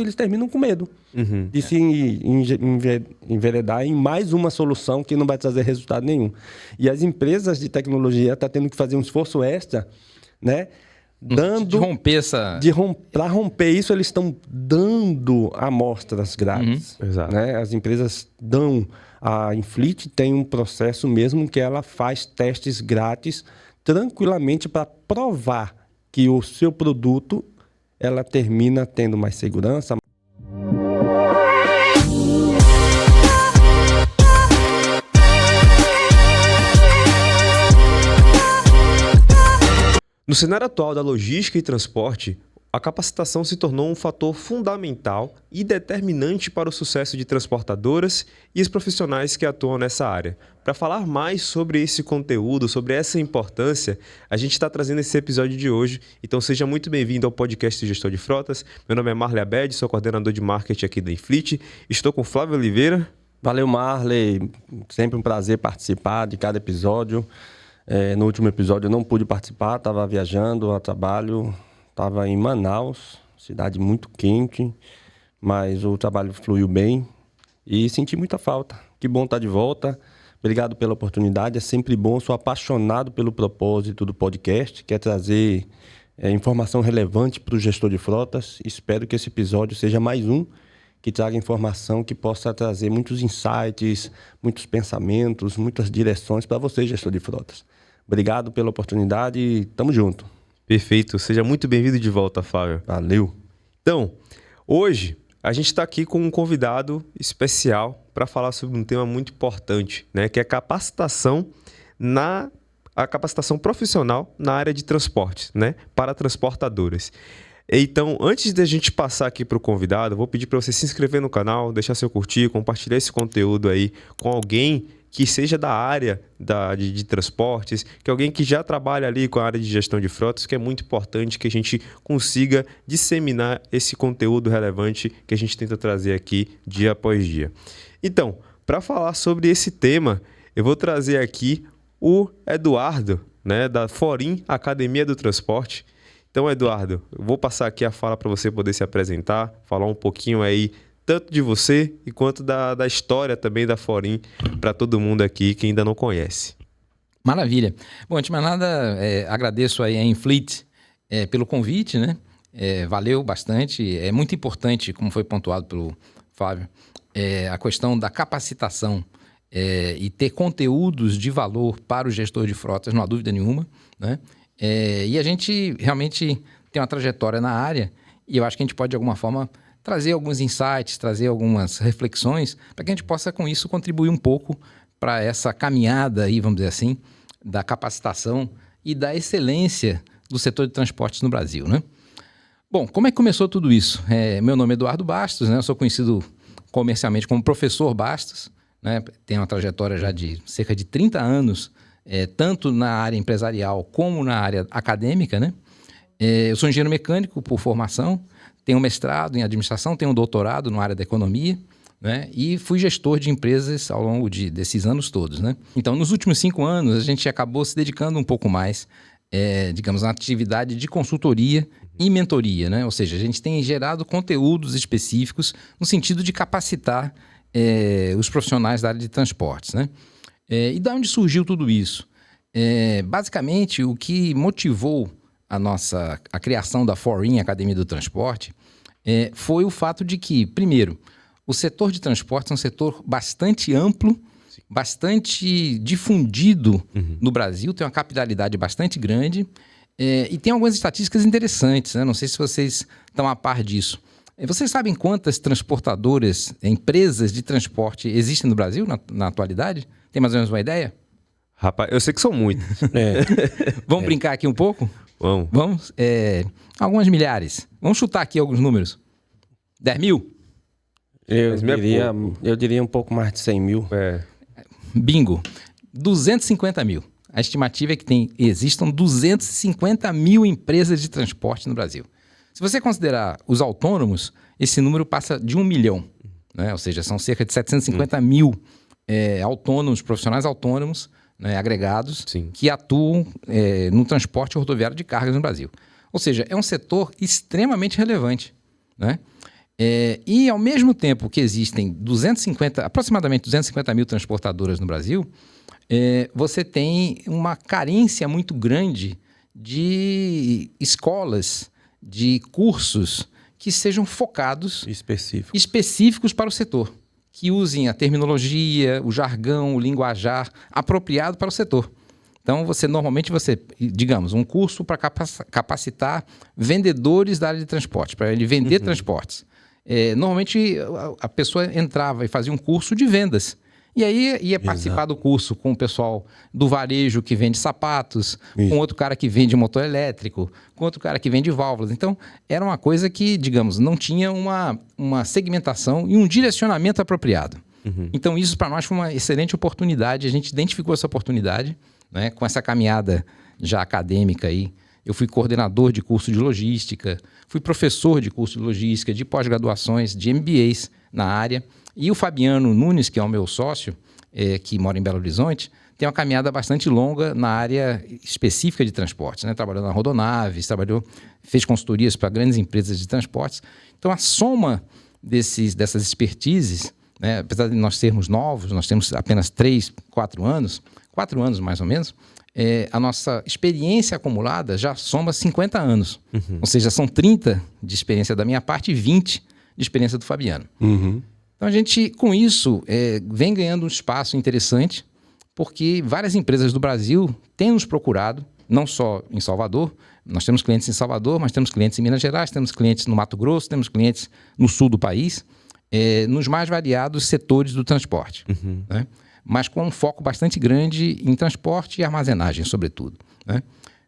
eles terminam com medo de se enveredar em mais uma solução que não vai trazer resultado nenhum. E as empresas de tecnologia estão tendo que fazer um esforço extra, né? De romper essa... Para romper isso, eles estão dando amostras grátis. Exato. Né? As empresas dão... A Infleet tem um processo mesmo que ela faz testes grátis tranquilamente para provar que o seu produto ela termina tendo mais segurança. No cenário atual da logística e transporte, a capacitação se tornou um fator fundamental e determinante para o sucesso de transportadoras e os profissionais que atuam nessa área. Para falar mais sobre esse conteúdo, sobre essa importância, a gente está trazendo esse episódio de hoje. Então seja muito bem-vindo ao podcast Gestor de Frotas. Meu nome é Marley Abed, sou coordenador de marketing aqui da Infleet. Estou com Flávio Oliveira. Valeu, Marley. Sempre um prazer participar de cada episódio. No último episódio eu não pude participar, estava viajando a trabalho, estava em Manaus, cidade muito quente, mas o trabalho fluiu bem e senti muita falta. Que bom estar de volta. Obrigado pela oportunidade, é sempre bom, sou apaixonado pelo propósito do podcast, que é trazer informação relevante para o gestor de frotas. Espero que esse episódio seja mais um que traga informação que possa trazer muitos insights, muitos pensamentos, muitas direções para você, gestor de frotas. Obrigado pela oportunidade e tamo junto. Perfeito, seja muito bem-vindo de volta, Flávio. Valeu. Então, hoje a gente está aqui com um convidado especial para falar sobre um tema muito importante, né? Que é a capacitação profissional na área de transportes, né? Para transportadoras. Então, antes de a gente passar aqui para o convidado, eu vou pedir para você se inscrever no canal, deixar seu curtir, compartilhar esse conteúdo aí com alguém que seja da área de transportes, que alguém que já trabalha ali com a área de gestão de frotas, que é muito importante que a gente consiga disseminar esse conteúdo relevante que a gente tenta trazer aqui dia após dia. Então, para falar sobre esse tema, eu vou trazer aqui o Eduardo, né, da Forim Academia do Transporte. Então, Eduardo, eu vou passar aqui a fala para você poder se apresentar, falar um pouquinho aí tanto de você e quanto da história também da Forim para todo mundo aqui que ainda não conhece. Maravilha. Bom, antes de mais nada, agradeço aí a Infleet pelo convite, né? Valeu bastante. É muito importante, como foi pontuado pelo Flávio, a questão da capacitação e ter conteúdos de valor para o gestor de frotas, não há dúvida nenhuma, né? E a gente realmente tem uma trajetória na área e eu acho que a gente pode, de alguma forma, trazer alguns insights, trazer algumas reflexões para que a gente possa, com isso, contribuir um pouco para essa caminhada aí, vamos dizer assim, da capacitação e da excelência do setor de transportes no Brasil, né? Bom, como é que começou tudo isso? Meu nome é Eduardo Bastos, né? Eu sou conhecido comercialmente como Professor Bastos, né? Tenho uma trajetória já de cerca de 30 anos, tanto na área empresarial como na área acadêmica, né? Eu sou engenheiro mecânico por formação, tenho um mestrado em administração, tenho um doutorado na área da economia, né? E fui gestor de empresas ao longo desses anos todos, né? Então, nos últimos 5 anos, a gente acabou se dedicando um pouco mais, digamos, na atividade de consultoria e mentoria, né? Ou seja, a gente tem gerado conteúdos específicos no sentido de capacitar os profissionais da área de transportes, né? E de onde surgiu tudo isso? Basicamente, o que motivou a criação da Forim Academia do Transporte foi o fato de que, primeiro, o setor de transportes é um setor bastante amplo, bastante difundido no Brasil, tem uma capitalidade bastante grande e tem algumas estatísticas interessantes, né? Não sei se vocês estão a par disso. Vocês sabem quantas transportadoras, empresas de transporte existem no Brasil na atualidade? Tem mais ou menos uma ideia? Rapaz, eu sei que são muitas. Vamos brincar aqui um pouco? Vamos. Algumas milhares. Vamos chutar aqui alguns números. 10 mil? Eu diria um pouco mais de 100 mil. Bingo. 250 mil. A estimativa é que existam 250 mil empresas de transporte no Brasil. Se você considerar os autônomos, esse número passa de 1 milhão. Né? Ou seja, são cerca de 750 mil autônomos, profissionais autônomos, né, agregados, que atuam no transporte rodoviário de cargas no Brasil. Ou seja, é um setor extremamente relevante, né? E ao mesmo tempo que existem aproximadamente 250 mil transportadoras no Brasil, você tem uma carência muito grande de escolas, de cursos que sejam focados específicos para o setor, que usem a terminologia, o jargão, o linguajar apropriado para o setor. Então, normalmente, digamos, um curso para capacitar vendedores da área de transporte, para ele vender transportes. Normalmente, a pessoa entrava e fazia um curso de vendas. E aí ia participar do curso com o pessoal do varejo que vende sapatos, com outro cara que vende motor elétrico, com outro cara que vende válvulas. Então, era uma coisa que, digamos, não tinha uma segmentação e um direcionamento apropriado. Então, isso para nós foi uma excelente oportunidade. A gente identificou essa oportunidade, né, com essa caminhada já acadêmica aí. Eu fui coordenador de curso de logística, fui professor de curso de logística, de pós-graduações, de MBAs na área. E o Fabiano Nunes, que é o meu sócio, que mora em Belo Horizonte, tem uma caminhada bastante longa na área específica de transportes, né? Trabalhou na Rodonaves, fez consultorias para grandes empresas de transportes. Então, a soma dessas expertises, né? Apesar de nós sermos novos, nós temos apenas 4 anos mais ou menos, a nossa experiência acumulada já soma 50 anos. Ou seja, são 30 de experiência da minha parte e 20 de experiência do Fabiano. Então, a gente, com isso, vem ganhando um espaço interessante, porque várias empresas do Brasil têm nos procurado, não só em Salvador, nós temos clientes em Salvador, mas temos clientes em Minas Gerais, temos clientes no Mato Grosso, temos clientes no sul do país, nos mais variados setores do transporte, né? Mas com um foco bastante grande em transporte e armazenagem, sobretudo, né?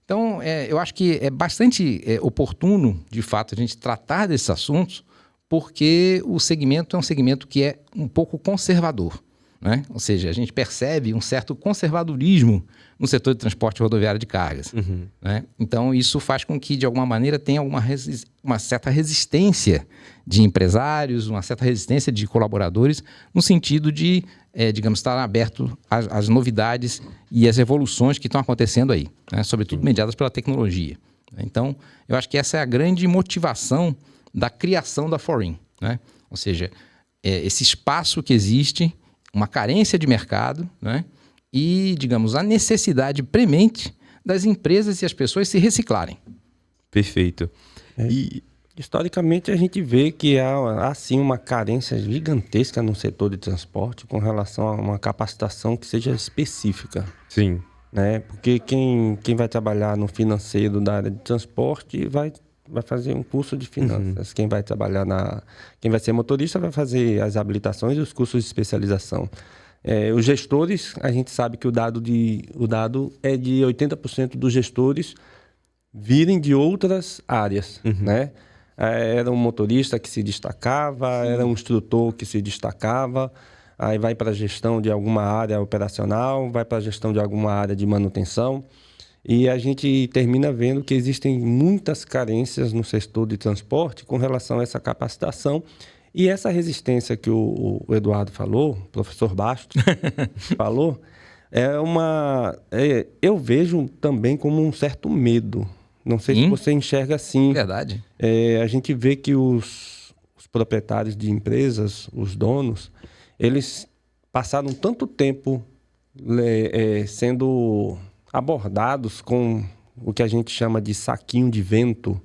Então, eu acho que é bastante oportuno, de fato, a gente tratar desses assuntos, porque o segmento é um segmento que é um pouco conservador, né? Ou seja, a gente percebe um certo conservadorismo no setor de transporte rodoviário de cargas, né? Então, isso faz com que, de alguma maneira, tenha uma certa resistência de empresários, uma certa resistência de colaboradores, no sentido de, digamos, estar aberto às novidades e às evoluções que estão acontecendo aí, né? Sobretudo mediadas pela tecnologia. Então, eu acho que essa é a grande motivação da criação da Forin, né? Ou seja, esse espaço que existe, uma carência de mercado, né? E, digamos, a necessidade premente das empresas e as pessoas se reciclarem. Perfeito. E, historicamente, a gente vê que há sim uma carência gigantesca no setor de transporte com relação a uma capacitação que seja específica. Sim. Né? Porque quem vai trabalhar no financeiro da área de transporte vai fazer um curso de finanças. Quem vai trabalhar quem vai ser motorista vai fazer as habilitações e os cursos de especialização. Os gestores, a gente sabe que o dado é de 80% dos gestores virem de outras áreas, né? Era um motorista que se destacava, era um instrutor que se destacava, aí vai para a gestão de alguma área operacional, vai para a gestão de alguma área de manutenção. E a gente termina vendo que existem muitas carências no setor de transporte com relação a essa capacitação. E essa resistência que o Eduardo falou, o professor Bastos falou, eu vejo também como um certo medo. Não sei se você enxerga assim. Verdade. A gente vê que os proprietários de empresas, os donos, eles passaram tanto tempo sendo abordados com o que a gente chama de saquinho de vento,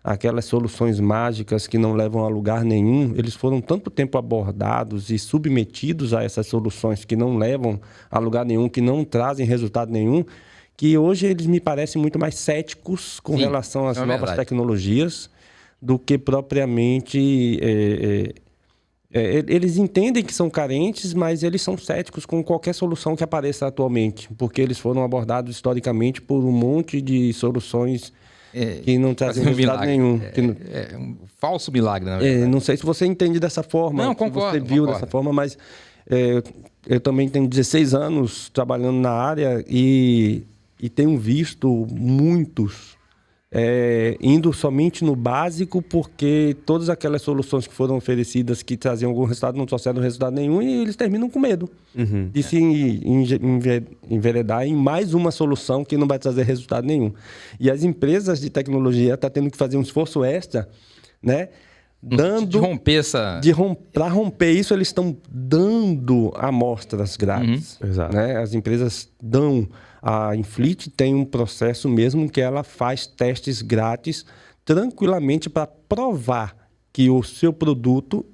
aquelas soluções mágicas que não levam a lugar nenhum. Eles foram tanto tempo abordados e submetidos a essas soluções que não levam a lugar nenhum, que não trazem resultado nenhum, que hoje eles me parecem muito mais céticos com relação às novas tecnologias do que propriamente... eles entendem que são carentes, mas eles são céticos com qualquer solução que apareça atualmente, porque eles foram abordados historicamente por um monte de soluções que não trazem resultado nenhum. Um falso milagre, na verdade. Não sei se você entende dessa forma, não, concordo, se você viu dessa forma, mas eu também tenho 16 anos trabalhando na área e tenho visto muitos indo somente no básico, porque todas aquelas soluções que foram oferecidas que traziam algum resultado não trouxeram resultado nenhum e eles terminam com medo de se enveredar em mais uma solução que não vai trazer resultado nenhum. E as empresas de tecnologia estão tendo que fazer um esforço extra, né, De romper essa... Para romper isso, eles estão dando amostras grátis. Exato. Né? As empresas dão... A Infleet tem um processo mesmo que ela faz testes grátis tranquilamente para provar que o seu produto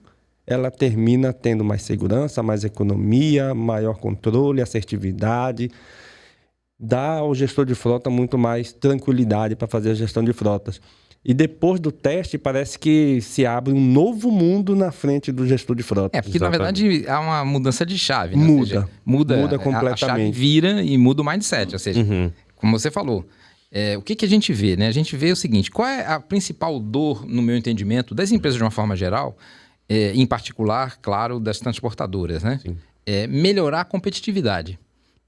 ela termina tendo mais segurança, mais economia, maior controle, assertividade. Dá ao gestor de frota muito mais tranquilidade para fazer a gestão de frotas. E depois do teste, parece que se abre um novo mundo na frente do gestor de frota. Porque Exatamente. na verdade há uma mudança de chave. Né? Muda. Ou seja, muda completamente. A chave vira e muda o mindset. Ou seja, como você falou, o que a gente vê? Né? A gente vê o seguinte, qual é a principal dor, no meu entendimento, das empresas de uma forma geral, em particular, claro, das transportadoras, né? Melhorar a competitividade.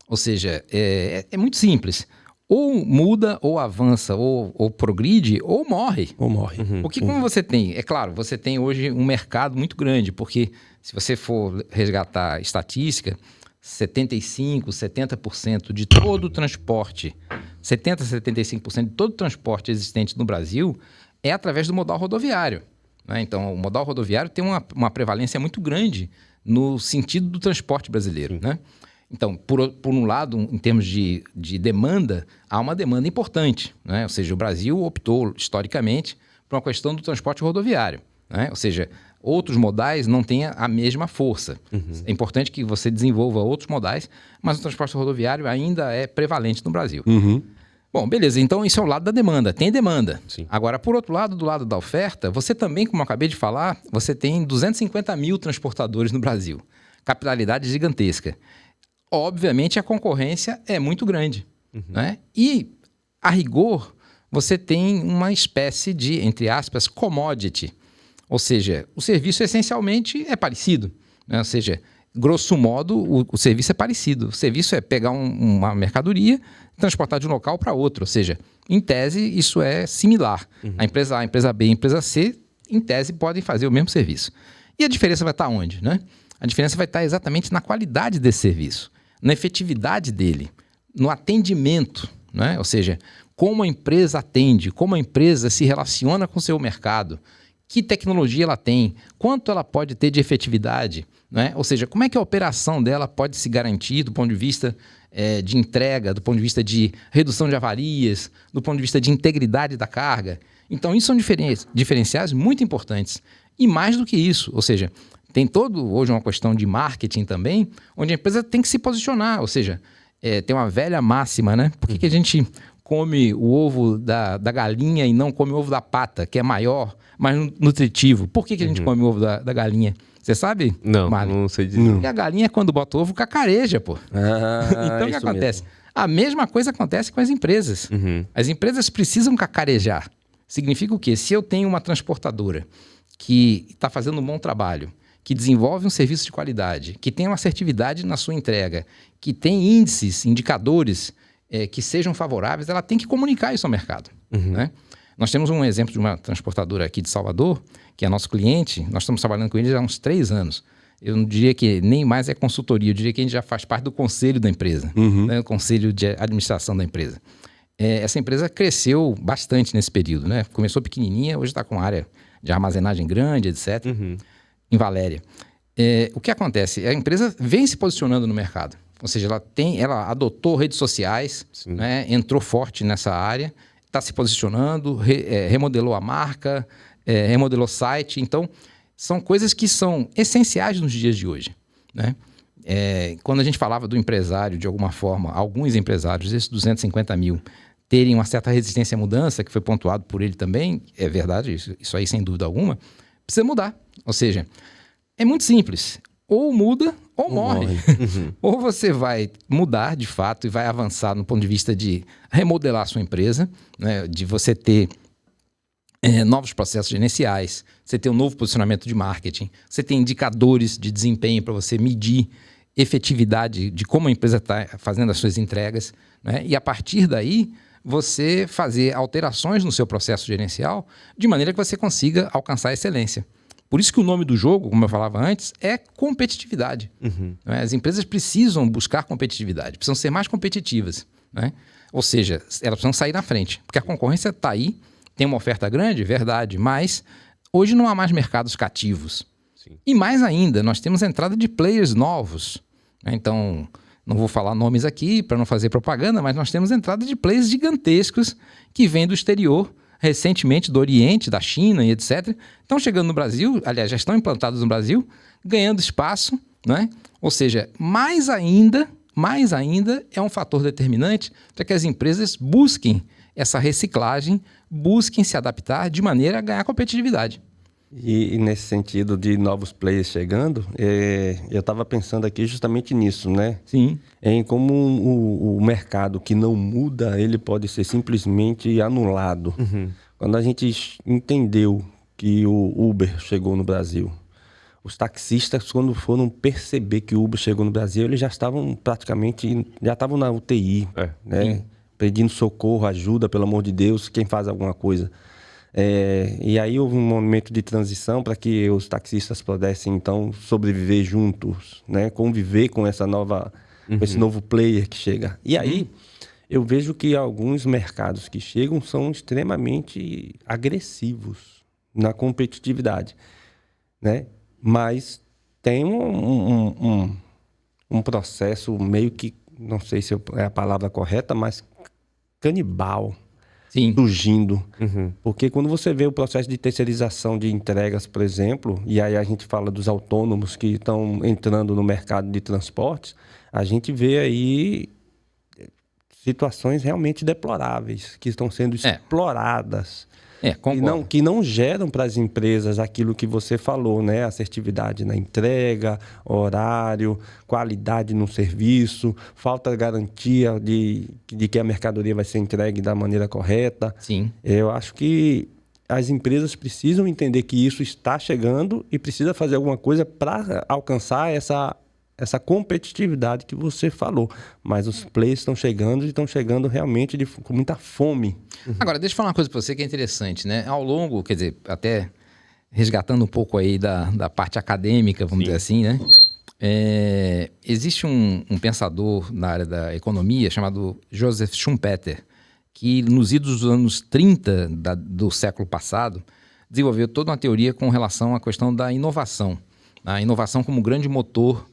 Ou seja, é muito simples. Ou muda, ou avança, ou progride, ou morre. Ou morre. Porque como você tem... É claro, você tem hoje um mercado muito grande, porque se você for resgatar a estatística, 75%, 70% de todo o transporte, 70%, 75% de todo o transporte existente no Brasil é através do modal rodoviário. Né? Então, o modal rodoviário tem uma prevalência muito grande no sentido do transporte brasileiro, né? Então, por um lado, em termos de demanda, há uma demanda importante, né? Ou seja, o Brasil optou, historicamente, por uma questão do transporte rodoviário, né? Ou seja, outros modais não têm a mesma força. É importante que você desenvolva outros modais, mas o transporte rodoviário ainda é prevalente no Brasil. Bom, beleza. Então, isso é o lado da demanda. Tem demanda. Sim. Agora, por outro lado, do lado da oferta, você também, como eu acabei de falar, você tem 250 mil transportadores no Brasil. Capitalidade gigantesca. Obviamente, a concorrência é muito grande. Né? E, a rigor, você tem uma espécie de, entre aspas, commodity. Ou seja, o serviço essencialmente é parecido. Né? Ou seja, grosso modo, o serviço é parecido. O serviço é pegar uma mercadoria e transportar de um local para outro. Ou seja, em tese, isso é similar. A empresa A, a empresa B e a empresa C, em tese, podem fazer o mesmo serviço. E a diferença vai estar onde? Né? A diferença vai estar exatamente na qualidade desse serviço, na efetividade dele, no atendimento, né? Ou seja, como a empresa atende, como a empresa se relaciona com o seu mercado, que tecnologia ela tem, quanto ela pode ter de efetividade, né? Ou seja, como é que a operação dela pode se garantir do ponto de vista de entrega, do ponto de vista de redução de avarias, do ponto de vista de integridade da carga. Então, isso são diferenciais muito importantes. E mais do que isso, ou seja, tem hoje uma questão de marketing também, onde a empresa tem que se posicionar, ou seja, tem uma velha máxima, né? Por que a gente come o ovo da galinha e não come o ovo da pata, que é maior, mais nutritivo? Por que a gente come o ovo da galinha? Você sabe? Não, Marlon? não sei dizer. Porque a galinha, quando bota ovo, cacareja, pô. Então, o que acontece? Mesmo. A mesma coisa acontece com as empresas. As empresas precisam cacarejar. Significa o quê? Se eu tenho uma transportadora que está fazendo um bom trabalho, que desenvolve um serviço de qualidade, que tem uma assertividade na sua entrega, que tem índices, indicadores que sejam favoráveis, ela tem que comunicar isso ao mercado. Né? Nós temos um exemplo de uma transportadora aqui de Salvador, que é nosso cliente, nós estamos trabalhando com eles há uns 3 anos. Eu não diria que nem mais é consultoria, eu diria que a gente já faz parte do conselho da empresa, né? O conselho de administração da empresa. Essa empresa cresceu bastante nesse período, né? Começou pequenininha, hoje está com área de armazenagem grande, etc., em Valéria. O que acontece? A empresa vem se posicionando no mercado. Ou seja, ela adotou redes sociais, né? Entrou forte nessa área, está se posicionando, remodelou a marca, remodelou o site. Então, são coisas que são essenciais nos dias de hoje. Né? Quando a gente falava do empresário, de alguma forma, alguns empresários, esses 250 mil, terem uma certa resistência à mudança, que foi pontuado por ele também, é verdade, isso aí sem dúvida alguma, precisa mudar. Ou seja, é muito simples. Ou muda ou morre. Ou você vai mudar de fato e vai avançar no ponto de vista de remodelar a sua empresa, né? De você ter novos processos gerenciais, você ter um novo posicionamento de marketing, você tem indicadores de desempenho para você medir efetividade de como a empresa está fazendo as suas entregas, né? E a partir daí você fazer alterações no seu processo gerencial de maneira que você consiga alcançar a excelência. Por isso que o nome do jogo, como eu falava antes, é competitividade. Né? As empresas precisam buscar competitividade, precisam ser mais competitivas. Né? Ou seja, elas precisam sair na frente, porque a concorrência está aí, tem uma oferta grande, verdade, mas hoje não há mais mercados cativos. Sim. E mais ainda, nós temos a entrada de players novos. Então, não vou falar nomes aqui para não fazer propaganda, mas nós temos a entrada de players gigantescos que vêm do exterior, recentemente do Oriente, da China e etc. Estão chegando no Brasil, aliás, já estão implantados no Brasil, ganhando espaço, né? Ou seja, mais ainda é um fator determinante para que as empresas busquem essa reciclagem, busquem se adaptar de maneira a ganhar competitividade. E nesse sentido de novos players chegando, eu estava pensando aqui justamente nisso, né? Sim. Em como o mercado que não muda, ele pode ser simplesmente anulado. Quando a gente entendeu que o Uber chegou no Brasil, os taxistas, quando foram perceber que o Uber chegou no Brasil, eles já estavam na UTI, né? Pedindo socorro, ajuda, pelo amor de Deus, quem faz alguma coisa. E aí houve um momento de transição para que os taxistas pudessem, então, sobreviver juntos, né? Conviver com com esse novo player que chega. E aí, eu vejo que alguns mercados que chegam são extremamente agressivos na competitividade, né? Mas tem um processo meio que, não sei se é a palavra correta, mas canibal. Sim. Surgindo. Porque quando você vê o processo de terceirização de entregas, por exemplo, e aí a gente fala dos autônomos que estão entrando no mercado de transportes, a gente vê aí situações realmente deploráveis, que estão sendo exploradas. Que não geram para as empresas aquilo que você falou, né? Assertividade na entrega, horário, qualidade no serviço, falta de garantia de que a mercadoria vai ser entregue da maneira correta. Sim. Eu acho que as empresas precisam entender que isso está chegando e precisa fazer alguma coisa para alcançar essa competitividade que você falou. Mas os players estão chegando e estão chegando realmente com muita fome. Agora, deixa eu falar uma coisa para você que é interessante, né? Ao longo, quer dizer, até resgatando um pouco aí da parte acadêmica, vamos dizer assim, né? Existe um pensador na área da economia chamado Joseph Schumpeter, que nos idos dos anos 30 do século passado, desenvolveu toda uma teoria com relação à questão da inovação. A inovação como grande motor,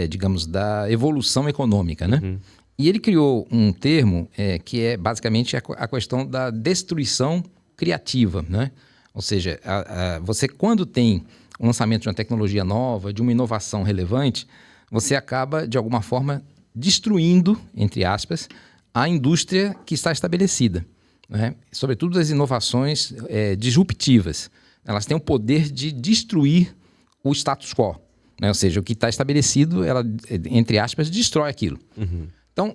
digamos, da evolução econômica, né? E ele criou um termo que é basicamente a questão da destruição criativa, né? Ou seja, você quando tem o lançamento de uma tecnologia nova, de uma inovação relevante, você acaba, de alguma forma, destruindo, entre aspas, a indústria que está estabelecida, né? Sobretudo as inovações disruptivas. Elas têm o poder de destruir o status quo, né? Ou seja, o que está estabelecido, ela, entre aspas, destrói aquilo. Então,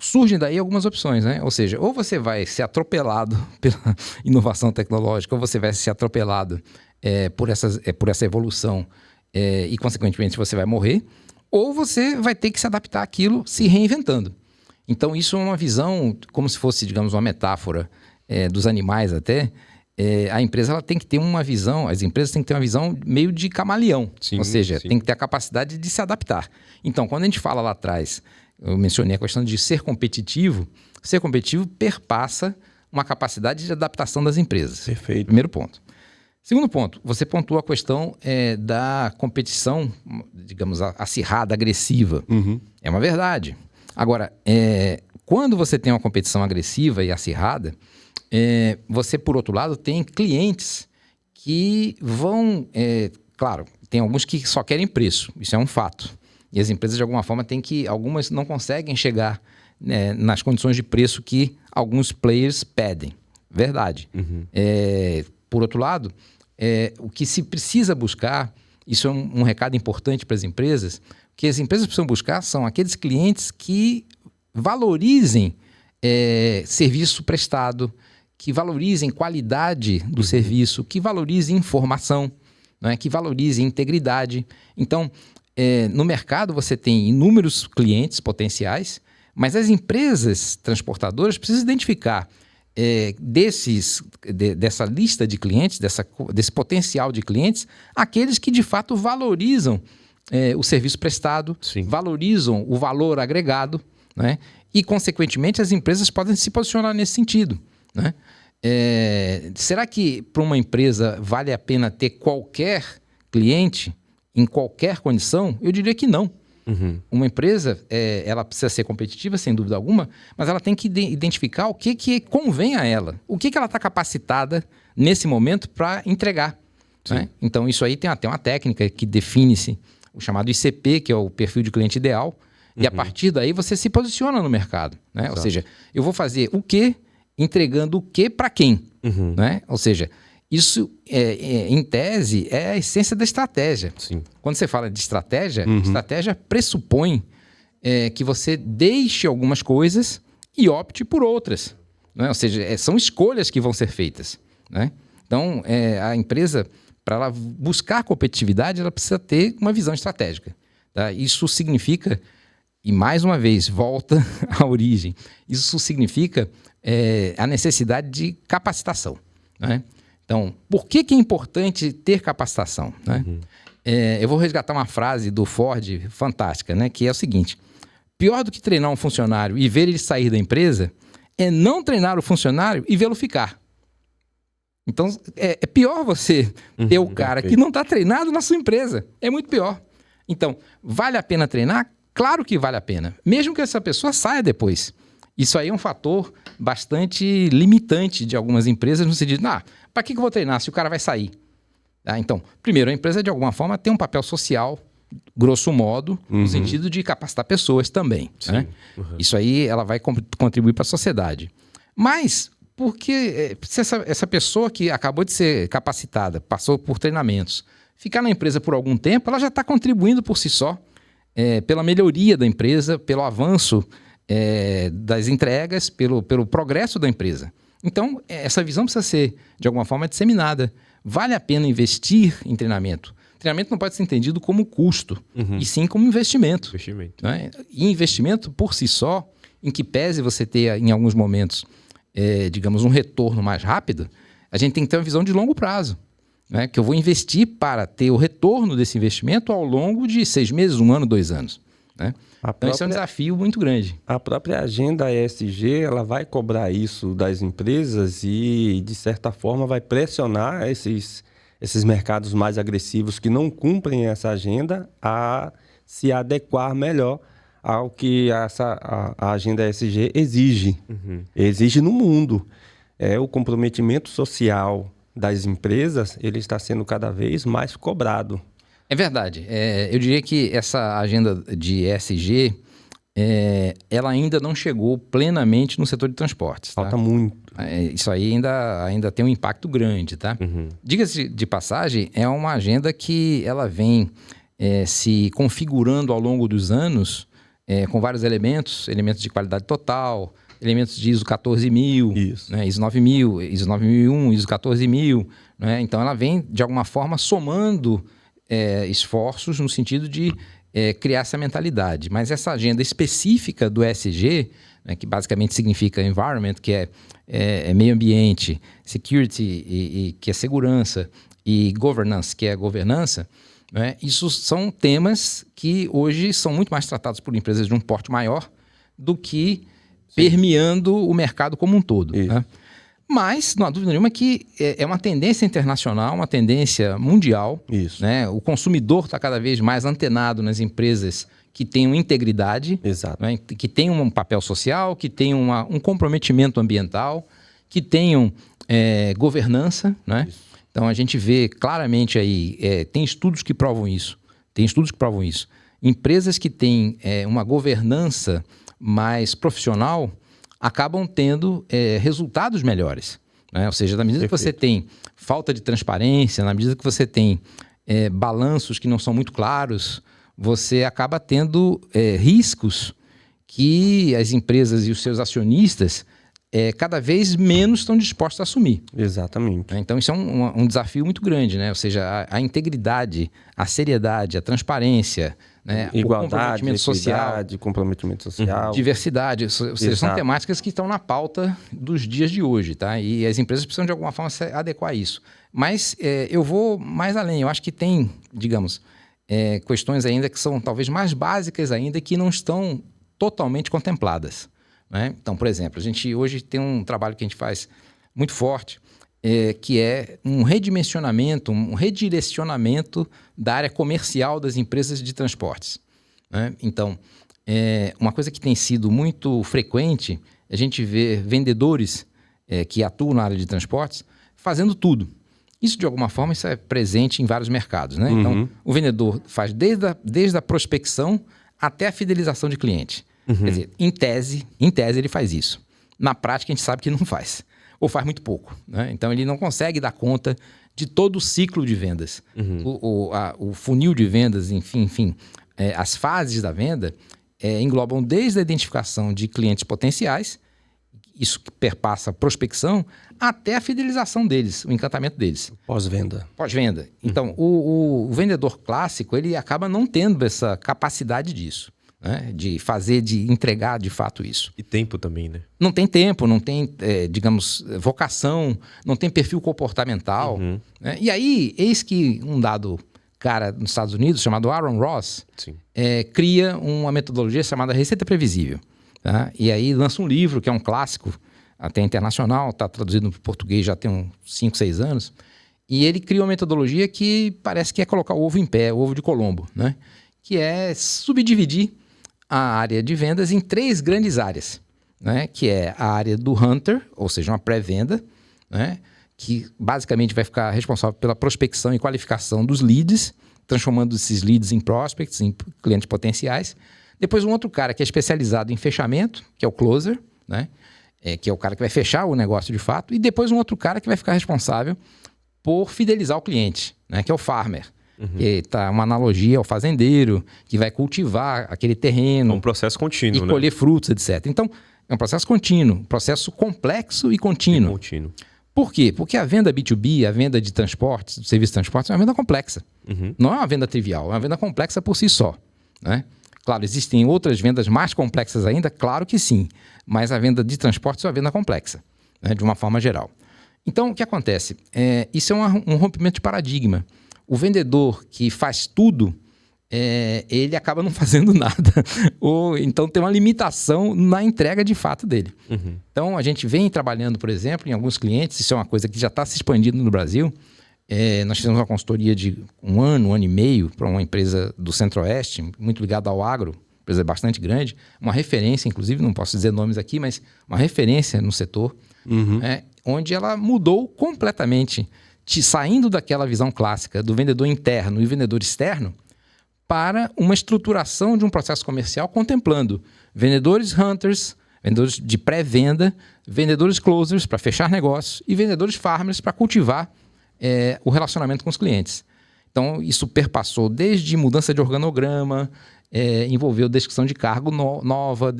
surgem daí algumas opções, né? Ou seja, ou você vai ser atropelado pela inovação tecnológica, ou você vai ser atropelado por essa evolução e, consequentemente, você vai morrer, ou você vai ter que se adaptar àquilo se reinventando. Então, isso é uma visão, como se fosse, digamos, uma metáfora dos animais até. A empresa ela tem que ter uma visão, as empresas têm que ter uma visão meio de camaleão. Sim, ou seja, tem que ter a capacidade de se adaptar. Então, quando a gente fala lá atrás, eu mencionei a questão de ser competitivo perpassa uma capacidade de adaptação das empresas. Perfeito. Primeiro ponto. Segundo ponto, você pontuou a questão da competição, digamos, acirrada, agressiva. É uma verdade. Agora, quando você tem uma competição agressiva e acirrada, você, por outro lado, tem clientes que vão... claro, tem alguns que só querem preço, isso é um fato. E as empresas, de alguma forma, algumas não conseguem chegar nas condições de preço que alguns players pedem. Verdade. Por outro lado, o que se precisa buscar, isso é um recado importante para as empresas, o que as empresas precisam buscar são aqueles clientes que valorizem serviço prestado, que valorizem qualidade do serviço, que valorizem informação, né? Que valorizem integridade. Então, no mercado você tem inúmeros clientes potenciais, mas as empresas transportadoras precisam identificar dessa lista de clientes, desse potencial de clientes, aqueles que de fato valorizam o serviço prestado, sim, valorizam o valor agregado, né? E, consequentemente, as empresas podem se posicionar nesse sentido, né? será que para uma empresa vale a pena ter qualquer cliente em qualquer condição? Eu diria que não. Uma empresa, ela precisa ser competitiva, sem dúvida alguma, mas ela tem que identificar o que convém a ela. O que ela está capacitada nesse momento para entregar. Né? Então, isso aí tem até uma técnica que define-se o chamado ICP, que é o perfil de cliente ideal, e a partir daí você se posiciona no mercado. Né? Ou seja, eu vou fazer o quê, entregando o quê para quem. Né? Ou seja, isso, em tese, é a essência da estratégia. Sim. Quando você fala de estratégia, estratégia pressupõe que você deixe algumas coisas e opte por outras. Né? Ou seja, são escolhas que vão ser feitas. Né? Então, a empresa, para ela buscar competitividade, ela precisa ter uma visão estratégica. Tá? Isso significa, e mais uma vez, volta à origem, isso significa a necessidade de capacitação. Né? Então, por que é importante ter capacitação? Né? Eu vou resgatar uma frase do Ford fantástica, né? Que é o seguinte: pior do que treinar um funcionário e ver ele sair da empresa é não treinar o funcionário e vê-lo ficar. Então, é pior você ter o cara que não está treinado na sua empresa. É muito pior. Então, vale a pena treinar? Claro que vale a pena. Mesmo que essa pessoa saia depois. Isso aí é um fator bastante limitante de algumas empresas no sentido, para que eu vou treinar se o cara vai sair? Então, primeiro, a empresa de alguma forma tem um papel social, grosso modo, no sentido de capacitar pessoas também. Né? Isso aí ela vai contribuir para a sociedade. Mas, porque se essa pessoa que acabou de ser capacitada, passou por treinamentos, ficar na empresa por algum tempo, ela já está contribuindo por si só, pela melhoria da empresa, pelo avanço das entregas, pelo progresso da empresa. Então, essa visão precisa ser, de alguma forma, disseminada. Vale a pena investir em treinamento. Treinamento não pode ser entendido como custo, e sim como investimento. Né? E investimento, por si só, em que pese você ter, em alguns momentos, digamos, um retorno mais rápido, a gente tem que ter uma visão de longo prazo. Né? Que eu vou investir para ter o retorno desse investimento ao longo de 6 meses, 1 ano, 2 anos. Né? Então, esse é um desafio muito grande. A própria agenda ESG, ela vai cobrar isso das empresas e, de certa forma, vai pressionar esses mercados mais agressivos que não cumprem essa agenda a se adequar melhor ao que a agenda ESG exige. Exige no mundo. O comprometimento social das empresas, ele está sendo cada vez mais cobrado. É verdade. Eu diria que essa agenda de ESG, ela ainda não chegou plenamente no setor de transportes. Falta muito. Isso aí ainda tem um impacto grande, tá? Diga-se de passagem, é uma agenda que ela vem se configurando ao longo dos anos com vários elementos de qualidade total, elementos de ISO 14000, né? ISO 9000, ISO 9001, ISO 14000. Né? Então, ela vem, de alguma forma, somando esforços no sentido de criar essa mentalidade. Mas essa agenda específica do ESG, né, que basicamente significa environment, que é meio ambiente, security, que é segurança, e governance, que é governança, né, isso são temas que hoje são muito mais tratados por empresas de um porte maior do que permeando o mercado como um todo. Né? Mas, não há dúvida nenhuma que é uma tendência internacional, uma tendência mundial. Né? O consumidor está cada vez mais antenado nas empresas que tenham integridade, né? Que tenham um papel social, que tenham um comprometimento ambiental, que tenham governança. Né? Então, a gente vê claramente aí, tem estudos que provam isso. Empresas que têm uma governança mais profissional acabam tendo resultados melhores. Né? Ou seja, na medida que você tem falta de transparência, na medida que você tem balanços que não são muito claros, você acaba tendo riscos que as empresas e os seus acionistas cada vez menos estão dispostos a assumir. Exatamente. Então, isso é um desafio muito grande, né? Ou seja, a integridade, a seriedade, a transparência, né? Igualdade, comprometimento social, diversidade, ou seja, são temáticas que estão na pauta dos dias de hoje, tá? E as empresas precisam de alguma forma se adequar a isso. Mas eu vou mais além, eu acho que tem, digamos, questões ainda que são talvez mais básicas ainda que não estão totalmente contempladas. Né? Então, por exemplo, a gente hoje tem um trabalho que a gente faz muito forte, que é um redimensionamento, um redirecionamento da área comercial das empresas de transportes, né? Então, uma coisa que tem sido muito frequente, a gente vê vendedores que atuam na área de transportes fazendo tudo. Isso, de alguma forma, isso é presente em vários mercados, né? Então, o vendedor faz desde a prospecção até a fidelização de cliente. Quer dizer, em tese, ele faz isso. Na prática, a gente sabe que não faz. Ou faz muito pouco, né? Então, ele não consegue dar conta de todo o ciclo de vendas. O funil de vendas, enfim, as fases da venda englobam desde a identificação de clientes potenciais, isso que perpassa a prospecção, até a fidelização deles, o encantamento deles. Pós-venda. Pós-venda. Então, o vendedor clássico, ele acaba não tendo essa capacidade disso, né? De entregar de fato isso. E tempo também, né? Não tem tempo, não tem, digamos, vocação, não tem perfil comportamental, né? E aí, eis que um dado cara nos Estados Unidos, chamado Aaron Ross, cria uma metodologia chamada Receita Previsível. Tá? E aí lança um livro, que é um clássico, até internacional, está traduzido para o português já tem uns 5, 6 anos. E ele cria uma metodologia que parece que é colocar o ovo em pé, o ovo de Colombo, né? Que é subdividir a área de vendas em 3 grandes áreas, né? Que é a área do hunter, ou seja, uma pré-venda, né? Que basicamente vai ficar responsável pela prospecção e qualificação dos leads, transformando esses leads em prospects, em clientes potenciais. Depois um outro cara que é especializado em fechamento, que é o closer, né? Que é o cara que vai fechar o negócio de fato. E depois um outro cara que vai ficar responsável por fidelizar o cliente, né? Que é o farmer. Que está uma analogia ao fazendeiro, que vai cultivar aquele terreno. É um processo contínuo, e colher frutos, etc. Então, é um processo contínuo, um processo complexo e contínuo. Por quê? Porque a venda B2B, a venda de transportes, do serviço de transportes, é uma venda complexa. Não é uma venda trivial, é uma venda complexa por si só, né? Claro, existem outras vendas mais complexas ainda? Claro que sim. Mas a venda de transportes é uma venda complexa, né? De uma forma geral. Então, o que acontece? Isso é um rompimento de paradigma. O vendedor que faz tudo, ele acaba não fazendo nada. Ou então tem uma limitação na entrega de fato dele. Então, a gente vem trabalhando, por exemplo, em alguns clientes, isso é uma coisa que já está se expandindo no Brasil. Nós fizemos uma consultoria de 1 ano e meio para uma empresa do Centro-Oeste, muito ligada ao agro, empresa bastante grande, uma referência, inclusive, não posso dizer nomes aqui, mas uma referência no setor, onde ela mudou completamente, saindo daquela visão clássica do vendedor interno e vendedor externo, para uma estruturação de um processo comercial contemplando vendedores hunters, vendedores de pré-venda, vendedores closers para fechar negócios e vendedores farmers para cultivar o relacionamento com os clientes. Então, isso perpassou desde mudança de organograma, envolveu descrição de cargo nova,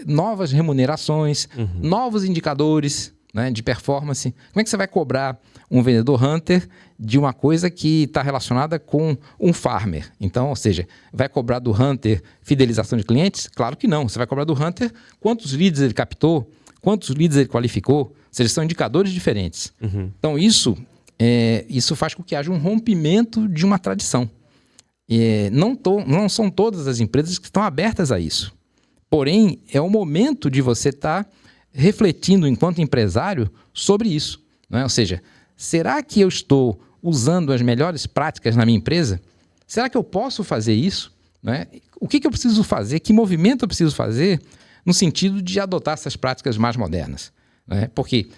novas remunerações, novos indicadores, né, de performance. Como é que você vai cobrar um vendedor hunter de uma coisa que está relacionada com um farmer? Então, ou seja, vai cobrar do hunter fidelização de clientes? Claro que não. Você vai cobrar do hunter quantos leads ele captou, quantos leads ele qualificou. Ou seja, são indicadores diferentes. Então, isso faz com que haja um rompimento de uma tradição. Não são todas as empresas que estão abertas a isso. Porém, é o momento de você estar refletindo enquanto empresário sobre isso, né? Ou seja, será que eu estou usando as melhores práticas na minha empresa? Será que eu posso fazer isso, né? O que eu preciso fazer? Que movimento eu preciso fazer no sentido de adotar essas práticas mais modernas, né? Porque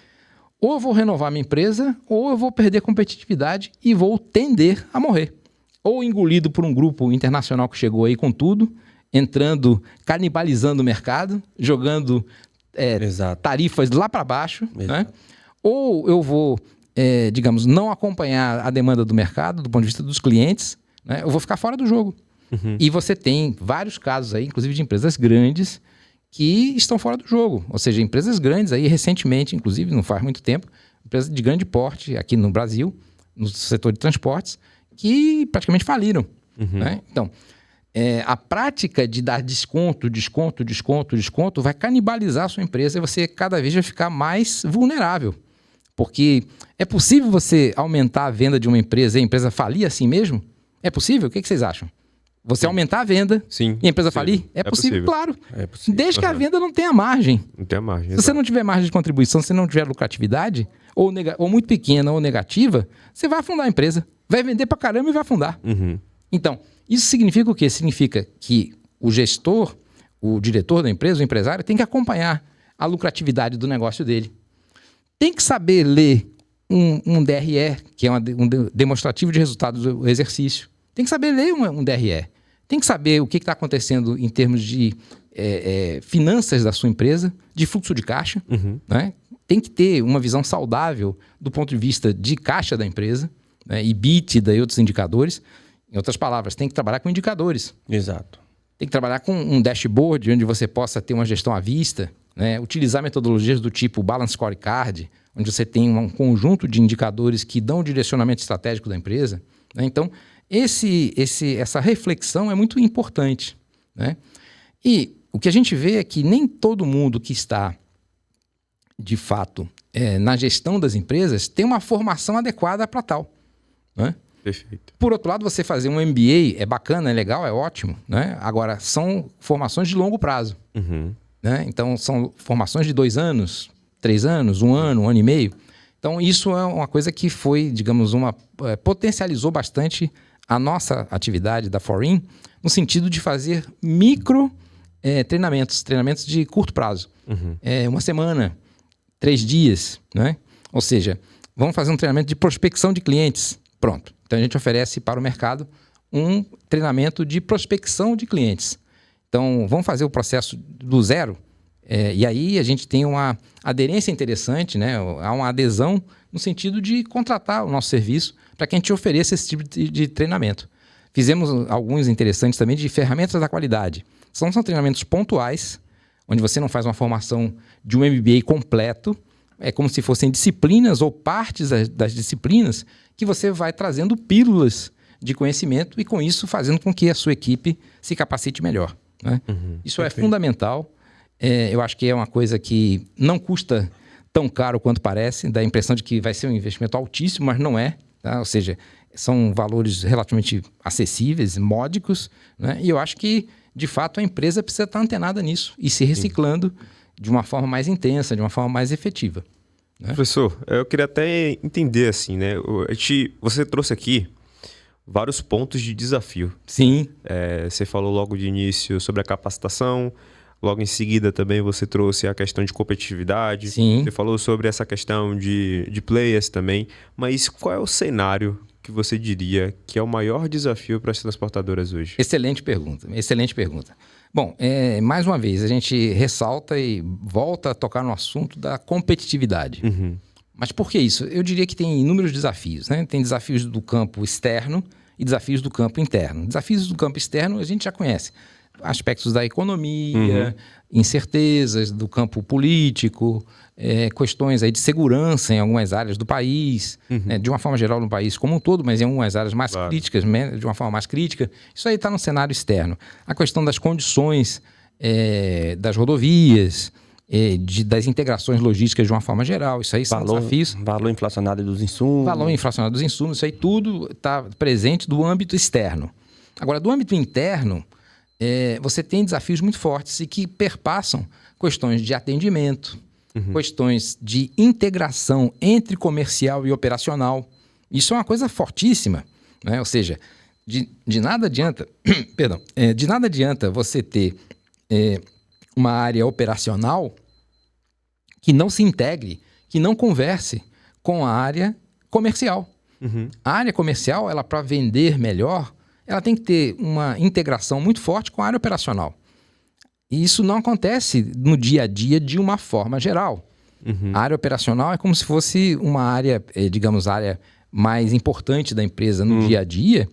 ou eu vou renovar minha empresa, ou eu vou perder competitividade e vou tender a morrer. Ou engolido por um grupo internacional que chegou aí com tudo, canibalizando o mercado, jogando tarifas lá para baixo, né? Ou eu vou, digamos, não acompanhar a demanda do mercado, do ponto de vista dos clientes, né? Eu vou ficar fora do jogo. E você tem vários casos aí, inclusive de empresas grandes, que estão fora do jogo. Ou seja, empresas grandes aí, recentemente, inclusive, não faz muito tempo, empresas de grande porte aqui no Brasil, no setor de transportes, que praticamente faliram, né? Então, a prática de dar desconto vai canibalizar a sua empresa e você cada vez vai ficar mais vulnerável. Porque é possível você aumentar a venda de uma empresa e a empresa falir assim mesmo? É possível? O que vocês acham? Você aumentar a venda e a empresa falir? É possível, claro. É possível. Desde que a venda não tenha margem. Não tenha margem. Se você não tiver margem de contribuição, se não tiver lucratividade, ou muito pequena ou negativa, você vai afundar a empresa. Vai vender pra caramba e vai afundar. Então, isso significa o quê? Significa que o gestor, o diretor da empresa, o empresário, tem que acompanhar a lucratividade do negócio dele. Tem que saber ler um DRE, que é um demonstrativo de resultados do exercício. Tem que saber ler um DRE. Tem que saber o que está acontecendo em termos de finanças da sua empresa, de fluxo de caixa. Né? Tem que ter uma visão saudável do ponto de vista de caixa da empresa, né? EBITDA e outros indicadores. Em outras palavras, tem que trabalhar com indicadores. Exato. Tem que trabalhar com um dashboard onde você possa ter uma gestão à vista, né? Utilizar metodologias do tipo Balance Scorecard, onde você tem um conjunto de indicadores que dão o direcionamento estratégico da empresa. Né? Então, essa reflexão é muito importante. Né? E o que a gente vê é que nem todo mundo que está, de fato, na gestão das empresas tem uma formação adequada para tal. Né? Perfeito. Por outro lado, você fazer um MBA é bacana, é legal, é ótimo. Né? Agora, são formações de longo prazo. Né? Então, são formações de 2 anos, 3 anos, 1 ano, 1 ano e meio. Então, isso é uma coisa que foi, digamos, potencializou bastante a nossa atividade da Forin, no sentido de fazer micro treinamentos de curto prazo. 1 semana, 3 dias, né? Ou seja, vamos fazer um treinamento de prospecção de clientes. Pronto. Então, a gente oferece para o mercado um treinamento de prospecção de clientes. Então, vamos fazer o processo do zero. E aí a gente tem uma aderência interessante, né? Há uma adesão no sentido de contratar o nosso serviço para que a gente ofereça esse tipo de treinamento. Fizemos alguns interessantes também de ferramentas da qualidade. São treinamentos pontuais, onde você não faz uma formação de um MBA completo, é como se fossem disciplinas ou partes das disciplinas que você vai trazendo pílulas de conhecimento e com isso fazendo com que a sua equipe se capacite melhor. Né? Isso é fundamental. Eu acho que é uma coisa que não custa tão caro quanto parece, dá a impressão de que vai ser um investimento altíssimo, mas não é. Tá? Ou seja, são valores relativamente acessíveis, módicos, né? E eu acho que, de fato, a empresa precisa estar antenada nisso e se reciclando de uma forma mais intensa, de uma forma mais efetiva. Né? Professor, eu queria até entender assim, né? Você trouxe aqui vários pontos de desafio. Sim. Você falou logo de início sobre a capacitação. Logo em seguida também você trouxe a questão de competitividade. Sim. Você falou sobre essa questão de players também. Mas qual é o cenário que você diria que é o maior desafio para as transportadoras hoje? Excelente pergunta, excelente pergunta. Bom, mais uma vez, a gente ressalta e volta a tocar no assunto da competitividade. Mas por que isso? Eu diria que tem inúmeros desafios, né? Tem desafios do campo externo e desafios do campo interno. Desafios do campo externo a gente já conhece. Aspectos da economia, incertezas do campo político, questões aí de segurança em algumas áreas do país, né, de uma forma geral no país como um todo, mas em algumas áreas mais críticas, né, de uma forma mais crítica. Isso aí está no cenário externo. A questão das condições das rodovias, das integrações logísticas de uma forma geral, isso aí são desafios. Valor inflacionário dos insumos. Valor inflacionário dos insumos, isso aí tudo está presente do âmbito externo. Agora, do âmbito interno, você tem desafios muito fortes e que perpassam questões de atendimento, questões de integração entre comercial e operacional. Isso é uma coisa fortíssima, né? Ou seja, de nada adianta, de nada adianta você ter uma área operacional que não se integre, que não converse com a área comercial. A área comercial, ela para vender melhor, ela tem que ter uma integração muito forte com a área operacional. E isso não acontece no dia a dia de uma forma geral. A área operacional é como se fosse uma área, digamos, a área mais importante da empresa no dia a dia,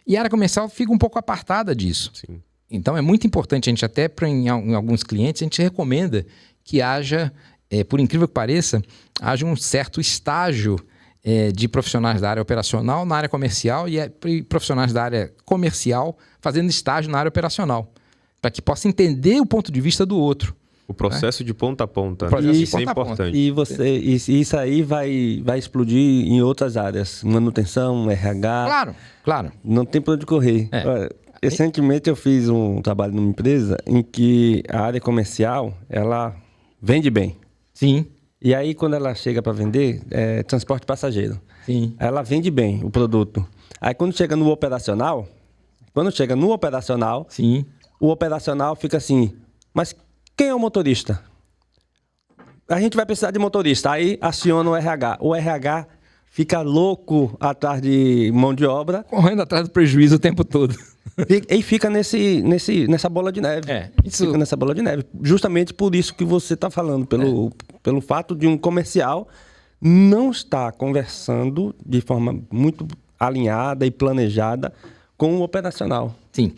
e a área comercial fica um pouco apartada disso. Sim. Então, é muito importante, a gente até em alguns clientes, a gente recomenda que haja, por incrível que pareça, haja um certo estágio de profissionais da área operacional na área comercial e profissionais da área comercial fazendo estágio na área operacional, para que possa entender o ponto de vista do outro. O processo de ponta a ponta. Isso é importante. E isso aí vai explodir em outras áreas. Manutenção, RH. Claro. Não tem para onde correr. Olha, recentemente eu fiz um trabalho numa empresa em que a área comercial, ela vende bem. Sim. E aí, quando ela chega para vender, é transporte passageiro. Sim. Ela vende bem o produto. Aí, quando chega no operacional, Sim. o operacional fica assim, mas quem é o motorista? A gente vai precisar de motorista. Aí, aciona o RH. O RH fica louco atrás de mão de obra. Correndo atrás do prejuízo o tempo todo. E fica nessa bola de neve. Fica nessa bola de neve. Justamente por isso que você está falando, pelo fato de um comercial não estar conversando de forma muito alinhada e planejada com o operacional. Sim.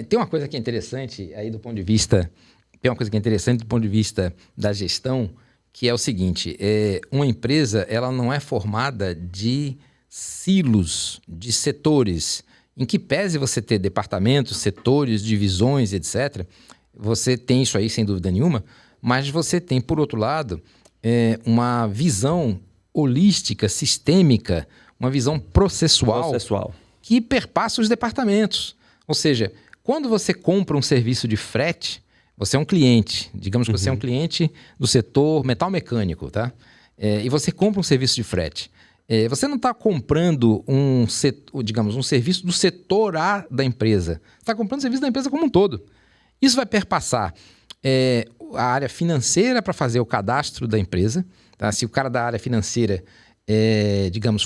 Tem uma coisa que é interessante aí do ponto de vista... Tem uma coisa que é interessante do ponto de vista da gestão, que é o seguinte, uma empresa ela não é formada de silos, de setores, em que pese você ter departamentos, setores, divisões, etc., você tem isso aí sem dúvida nenhuma, mas você tem, por outro lado, uma visão holística, sistêmica, uma visão processual que perpassa os departamentos. Ou seja, quando você compra um serviço de frete, você é um cliente, digamos que você é um cliente do setor metal mecânico, tá? E você compra um serviço de frete. Você não está comprando um serviço do setor A da empresa. Você está comprando o serviço da empresa como um todo. Isso vai perpassar a área financeira para fazer o cadastro da empresa. Tá? Se o cara da área financeira,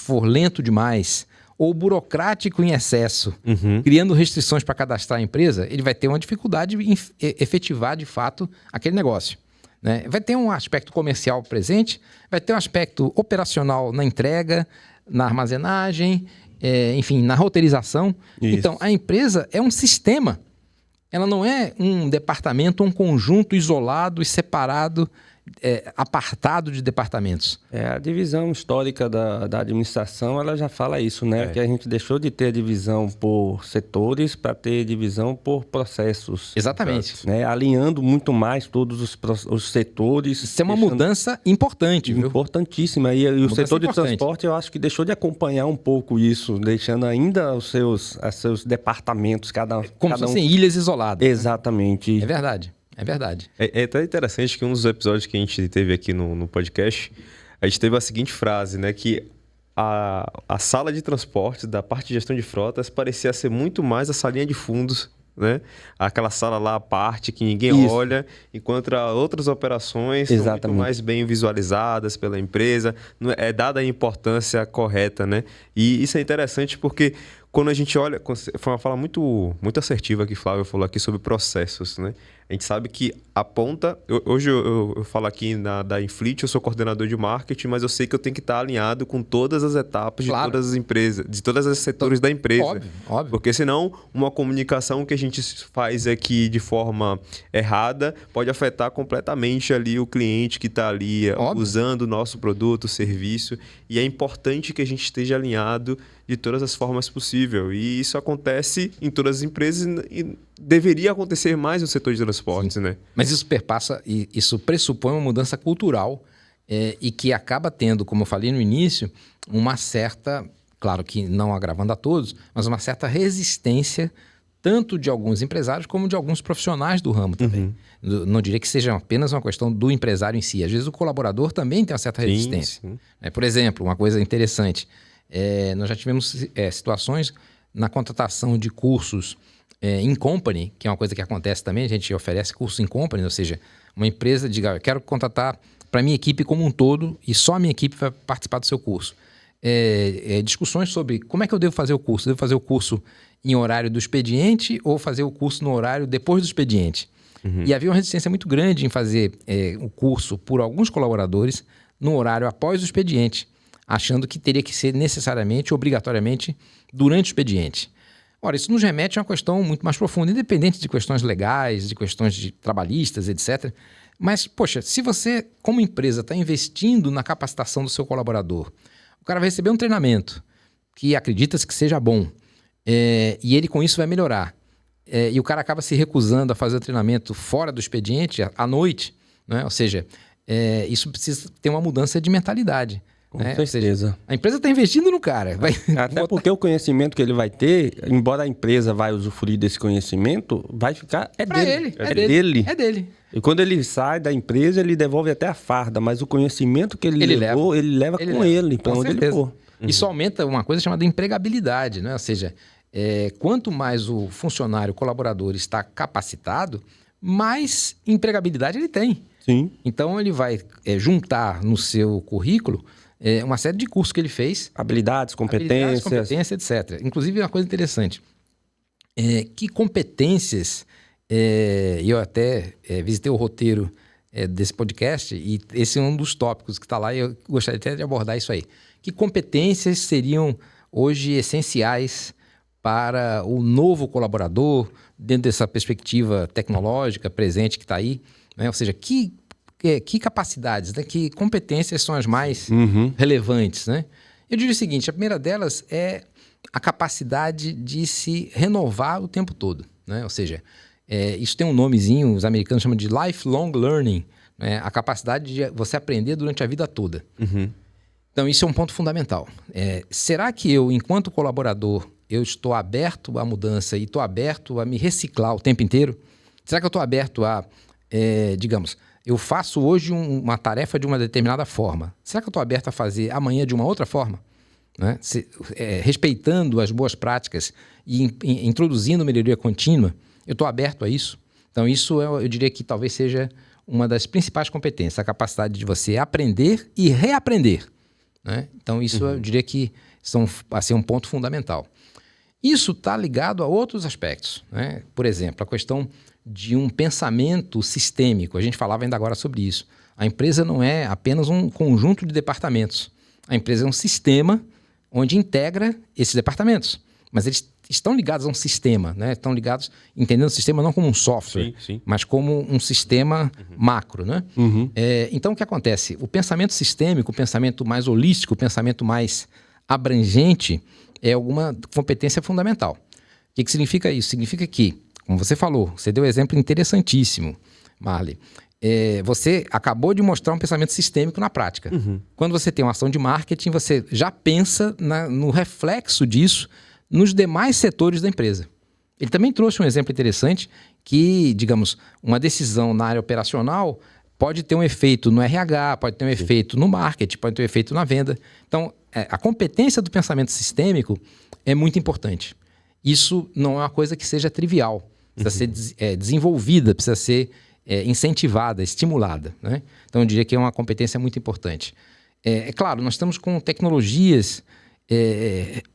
for lento demais ou burocrático em excesso, criando restrições para cadastrar a empresa, ele vai ter uma dificuldade em efetivar, de fato, aquele negócio. Né? Vai ter um aspecto comercial presente, vai ter um aspecto operacional na entrega, na armazenagem, na roteirização. Isso. Então, a empresa é um sistema. Ela não é um departamento, um conjunto isolado e separado, apartado de departamentos. A divisão histórica da administração, ela já fala isso, né? Que a gente deixou de ter divisão por setores para ter divisão por processos. Exatamente. Né? Alinhando muito mais todos os setores. Isso é uma mudança importante, viu? Importantíssima. E o setor de transporte, eu acho que deixou de acompanhar um pouco isso, deixando ainda os seus departamentos, como se fossem ilhas isoladas. Exatamente. Né? É verdade. É verdade. É até interessante que um dos episódios que a gente teve aqui no podcast, a gente teve a seguinte frase, né? Que a sala de transporte da parte de gestão de frotas parecia ser muito mais a salinha de fundos, né? Aquela sala lá à parte que ninguém olha, enquanto outras operações são muito mais bem visualizadas pela empresa, é dada a importância correta, né? E isso é interessante porque quando a gente olha, foi uma fala muito, muito assertiva que Flávio falou aqui sobre processos, né? A gente sabe que a ponta... Hoje eu falo aqui da Infleet, eu sou coordenador de marketing, mas eu sei que eu tenho que estar alinhado com todas as etapas de todas as empresas, de todos os setores da empresa. Óbvio. Porque senão uma comunicação que a gente faz aqui de forma errada pode afetar completamente ali o cliente que está ali usando o nosso produto, serviço. E é importante que a gente esteja alinhado de todas as formas possíveis. E isso acontece em todas as empresas e deveria acontecer mais no setor de transportes, né? Mas isso perpassa, e isso pressupõe uma mudança cultural e que acaba tendo, como eu falei no início, uma certa, claro que não agravando a todos, mas uma certa resistência tanto de alguns empresários como de alguns profissionais do ramo também. Não diria que seja apenas uma questão do empresário em si. Às vezes o colaborador também tem uma certa resistência. Sim. Por exemplo, uma coisa interessante, nós já tivemos situações na contratação de cursos in company, que é uma coisa que acontece também, a gente oferece cursos in company, ou seja, uma empresa diga, eu quero contratar para a minha equipe como um todo e só a minha equipe vai participar do seu curso. Discussões sobre como é que eu devo fazer o curso. Devo fazer o curso em horário do expediente ou fazer o curso no horário depois do expediente? E havia uma resistência muito grande em fazer o curso por alguns colaboradores no horário após o expediente, achando que teria que ser necessariamente, obrigatoriamente, durante o expediente. Ora, isso nos remete a uma questão muito mais profunda, independente de questões legais, de questões trabalhistas, etc. Mas, poxa, se você, como empresa, está investindo na capacitação do seu colaborador, o cara vai receber um treinamento que acredita-se que seja bom, e ele com isso vai melhorar. E o cara acaba se recusando a fazer o treinamento fora do expediente, à noite, né? Ou seja, isso precisa ter uma mudança de mentalidade. Com certeza. A empresa está investindo no cara. Até porque o conhecimento que ele vai ter, embora a empresa vai usufruir desse conhecimento, vai ficar... É dele. É dele. E quando ele sai da empresa, ele devolve até a farda, mas o conhecimento que ele levou, ele leva com ele, para onde ele for. Isso aumenta uma coisa chamada empregabilidade, né? Ou seja, quanto mais o funcionário, o colaborador está capacitado, mais empregabilidade ele tem. Sim. Então, ele vai juntar no seu currículo uma série de cursos que ele fez. Habilidades, competências, etc. Inclusive, uma coisa interessante. Que competências... eu até visitei o roteiro desse podcast e esse é um dos tópicos que está lá e eu gostaria até de abordar isso aí. Que competências seriam hoje essenciais para o novo colaborador dentro dessa perspectiva tecnológica presente que está aí? Né? Ou seja, que capacidades, né? Que competências são as mais relevantes? Né? Eu diria o seguinte, a primeira delas é a capacidade de se renovar o tempo todo. Né? Ou seja, isso tem um nomezinho, os americanos chamam de lifelong learning, né? A capacidade de você aprender durante a vida toda. Então, isso é um ponto fundamental. Será que eu, enquanto colaborador, eu estou aberto à mudança e estou aberto a me reciclar o tempo inteiro? Será que eu estou aberto a, digamos, eu faço hoje uma tarefa de uma determinada forma. Será que eu estou aberto a fazer amanhã de uma outra forma? Né? Respeitando as boas práticas e introduzindo melhoria contínua, eu estou aberto a isso? Então, isso eu diria que talvez seja uma das principais competências, a capacidade de você aprender e reaprender. Né? Então, isso eu diria que vai ser um ponto fundamental. Isso está ligado a outros aspectos. Né? Por exemplo, a questão de um pensamento sistêmico. A gente falava ainda agora sobre isso. A empresa não é apenas um conjunto de departamentos. A empresa é um sistema onde integra esses departamentos. Mas eles estão ligados a um sistema, né? Estão ligados, entendendo o sistema não como um software, mas como um sistema macro, né? Então, o que acontece? O pensamento sistêmico, o pensamento mais holístico, o pensamento mais abrangente é alguma competência fundamental. O que significa isso? Significa que, como você falou, você deu um exemplo interessantíssimo, Marley. Você acabou de mostrar um pensamento sistêmico na prática. Quando você tem uma ação de marketing, você já pensa no reflexo disso nos demais setores da empresa. Ele também trouxe um exemplo interessante que, digamos, uma decisão na área operacional pode ter um efeito no RH, pode ter um efeito no marketing, pode ter um efeito na venda. Então, a competência do pensamento sistêmico é muito importante. Isso não é uma coisa que seja trivial. Precisa ser desenvolvida, precisa ser incentivada, estimulada. Né? Então, eu diria que é uma competência muito importante. É claro, nós estamos com tecnologias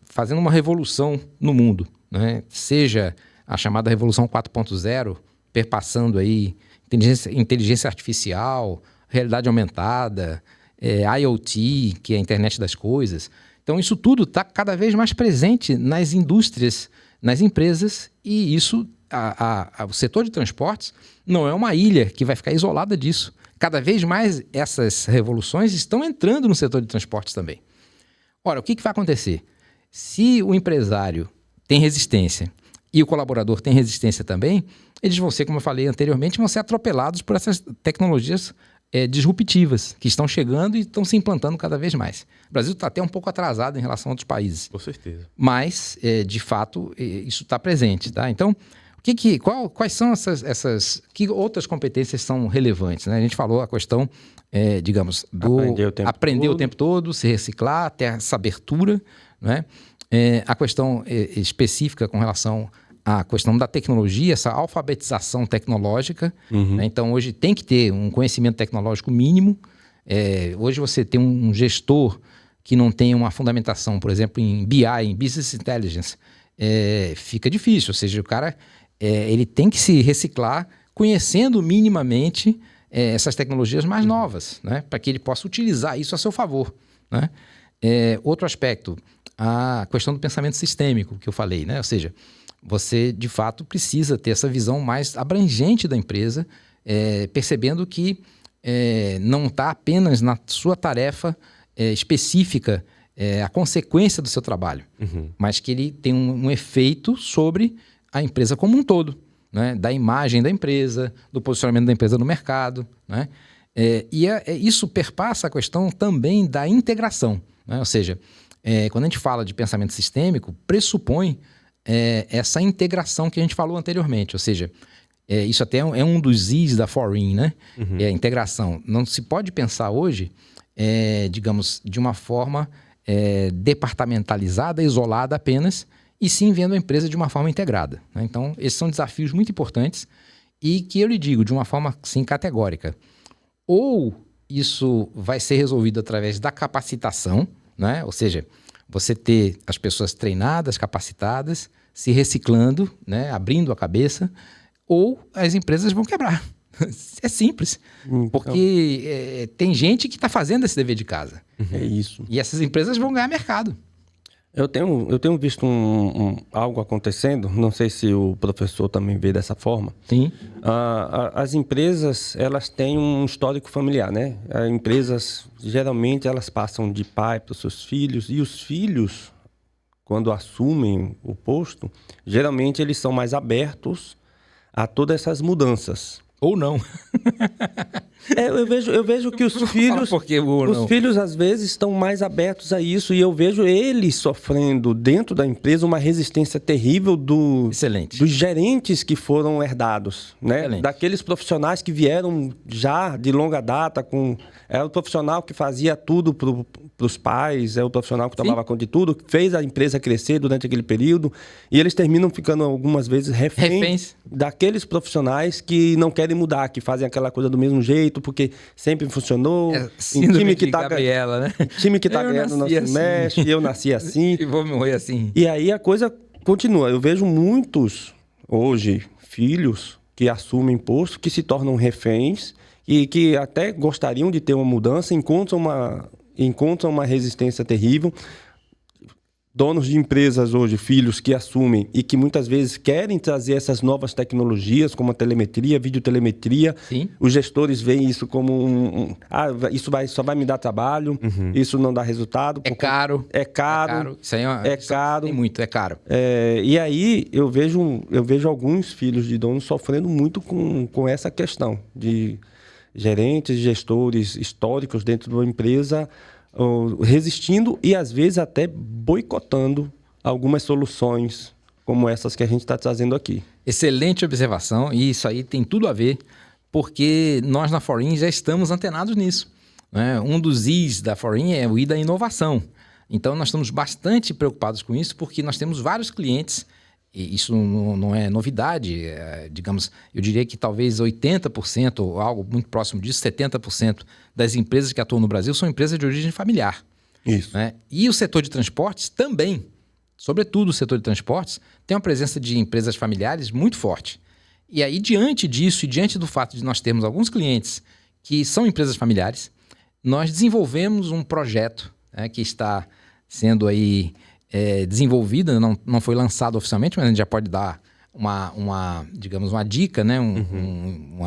fazendo uma revolução no mundo, né? Seja a chamada Revolução 4.0, perpassando aí inteligência artificial, realidade aumentada, IoT, que é a internet das coisas. Então, isso tudo está cada vez mais presente nas indústrias, nas empresas, e isso, o setor de transportes não é uma ilha que vai ficar isolada disso. Cada vez mais essas revoluções estão entrando no setor de transportes também. Ora, o que vai acontecer? Se o empresário tem resistência e o colaborador tem resistência também, eles vão ser, como eu falei anteriormente, vão ser atropelados por essas tecnologias disruptivas que estão chegando e estão se implantando cada vez mais. O Brasil está até um pouco atrasado em relação a outros países. Com certeza. Mas, de fato, isso está presente. Tá? Então, quais são que outras competências são relevantes? Né? A gente falou a questão, digamos, do aprender o tempo todo, se reciclar, ter essa abertura, né? A questão específica com relação à questão da tecnologia, essa alfabetização tecnológica. Né? Então, hoje tem que ter um conhecimento tecnológico mínimo. Hoje você tem um gestor que não tem uma fundamentação, por exemplo, em BI, em Business Intelligence, fica difícil. Ou seja, o cara ele tem que se reciclar conhecendo minimamente essas tecnologias mais novas, né? Para que ele possa utilizar isso a seu favor. Né? Outro aspecto, a questão do pensamento sistêmico que eu falei, né? Ou seja, você de fato precisa ter essa visão mais abrangente da empresa, percebendo que não está apenas na sua tarefa específica a consequência do seu trabalho, mas que ele tem um efeito sobre a empresa como um todo, né? Da imagem da empresa, do posicionamento da empresa no mercado. Né? Isso perpassa a questão também da integração, né? Ou seja, quando a gente fala de pensamento sistêmico, pressupõe essa integração que a gente falou anteriormente. Ou seja, isso até é um dos Is da Forin, né? Uhum. É a integração. Não se pode pensar hoje, digamos, de uma forma departamentalizada, isolada apenas, e sim vendo a empresa de uma forma integrada, né? Então, esses são desafios muito importantes e que eu lhe digo de uma forma, sim, categórica. Ou isso vai ser resolvido através da capacitação, né? Ou seja, você ter as pessoas treinadas, capacitadas, se reciclando, né? Abrindo a cabeça, ou as empresas vão quebrar. É simples. Porque tem gente que está fazendo esse dever de casa. É isso. E essas empresas vão ganhar mercado. Eu tenho visto algo acontecendo, não sei se o professor também vê dessa forma. Sim. As empresas, elas têm um histórico familiar, né? As empresas, geralmente, elas passam de pai para os seus filhos, e os filhos, quando assumem o posto, geralmente eles são mais abertos a todas essas mudanças. Ou não. Eu vejo que os filhos às vezes estão mais abertos a isso, e eu vejo eles sofrendo dentro da empresa uma resistência terrível dos gerentes que foram herdados, né? Excelente. Daqueles profissionais que vieram já de longa data, era o profissional que fazia tudo para os pais, é o profissional que tomava conta de tudo, que fez a empresa crescer durante aquele período, e eles terminam ficando algumas vezes reféns daqueles profissionais que não querem mudar, que fazem aquela coisa do mesmo jeito, porque sempre funcionou. Time que tá Gabriela, né? Time que tá ganhando não se mexe, eu nasci assim. E vou morrer assim. E aí a coisa continua. Eu vejo muitos, hoje, filhos que assumem posto, que se tornam reféns e que até gostariam de ter uma mudança, encontram uma resistência terrível. Donos de empresas hoje, filhos que assumem e que muitas vezes querem trazer essas novas tecnologias, como a telemetria, videotelemetria. Sim. Os gestores veem isso como isso só vai me dar trabalho, isso não dá resultado. É caro. Isso aí é caro. Tem muito, é caro. E aí eu vejo alguns filhos de donos sofrendo muito com essa questão de gerentes, gestores históricos dentro de uma empresa, resistindo e às vezes até boicotando algumas soluções como essas que a gente está trazendo aqui. Excelente observação, e isso aí tem tudo a ver, porque nós na Forin já estamos antenados nisso, né? Um dos Is da Forin é o I da inovação. Então nós estamos bastante preocupados com isso, porque nós temos vários clientes, e isso não é novidade, digamos, eu diria que talvez 80%, ou algo muito próximo disso, 70% das empresas que atuam no Brasil são empresas de origem familiar. Isso. Né? E o setor de transportes também, sobretudo o setor de transportes, tem uma presença de empresas familiares muito forte. E aí, diante disso e diante do fato de nós termos alguns clientes que são empresas familiares, nós desenvolvemos um projeto, né, que está sendo aí desenvolvido, não foi lançado oficialmente, mas a gente já pode dar digamos, uma dica, né? Um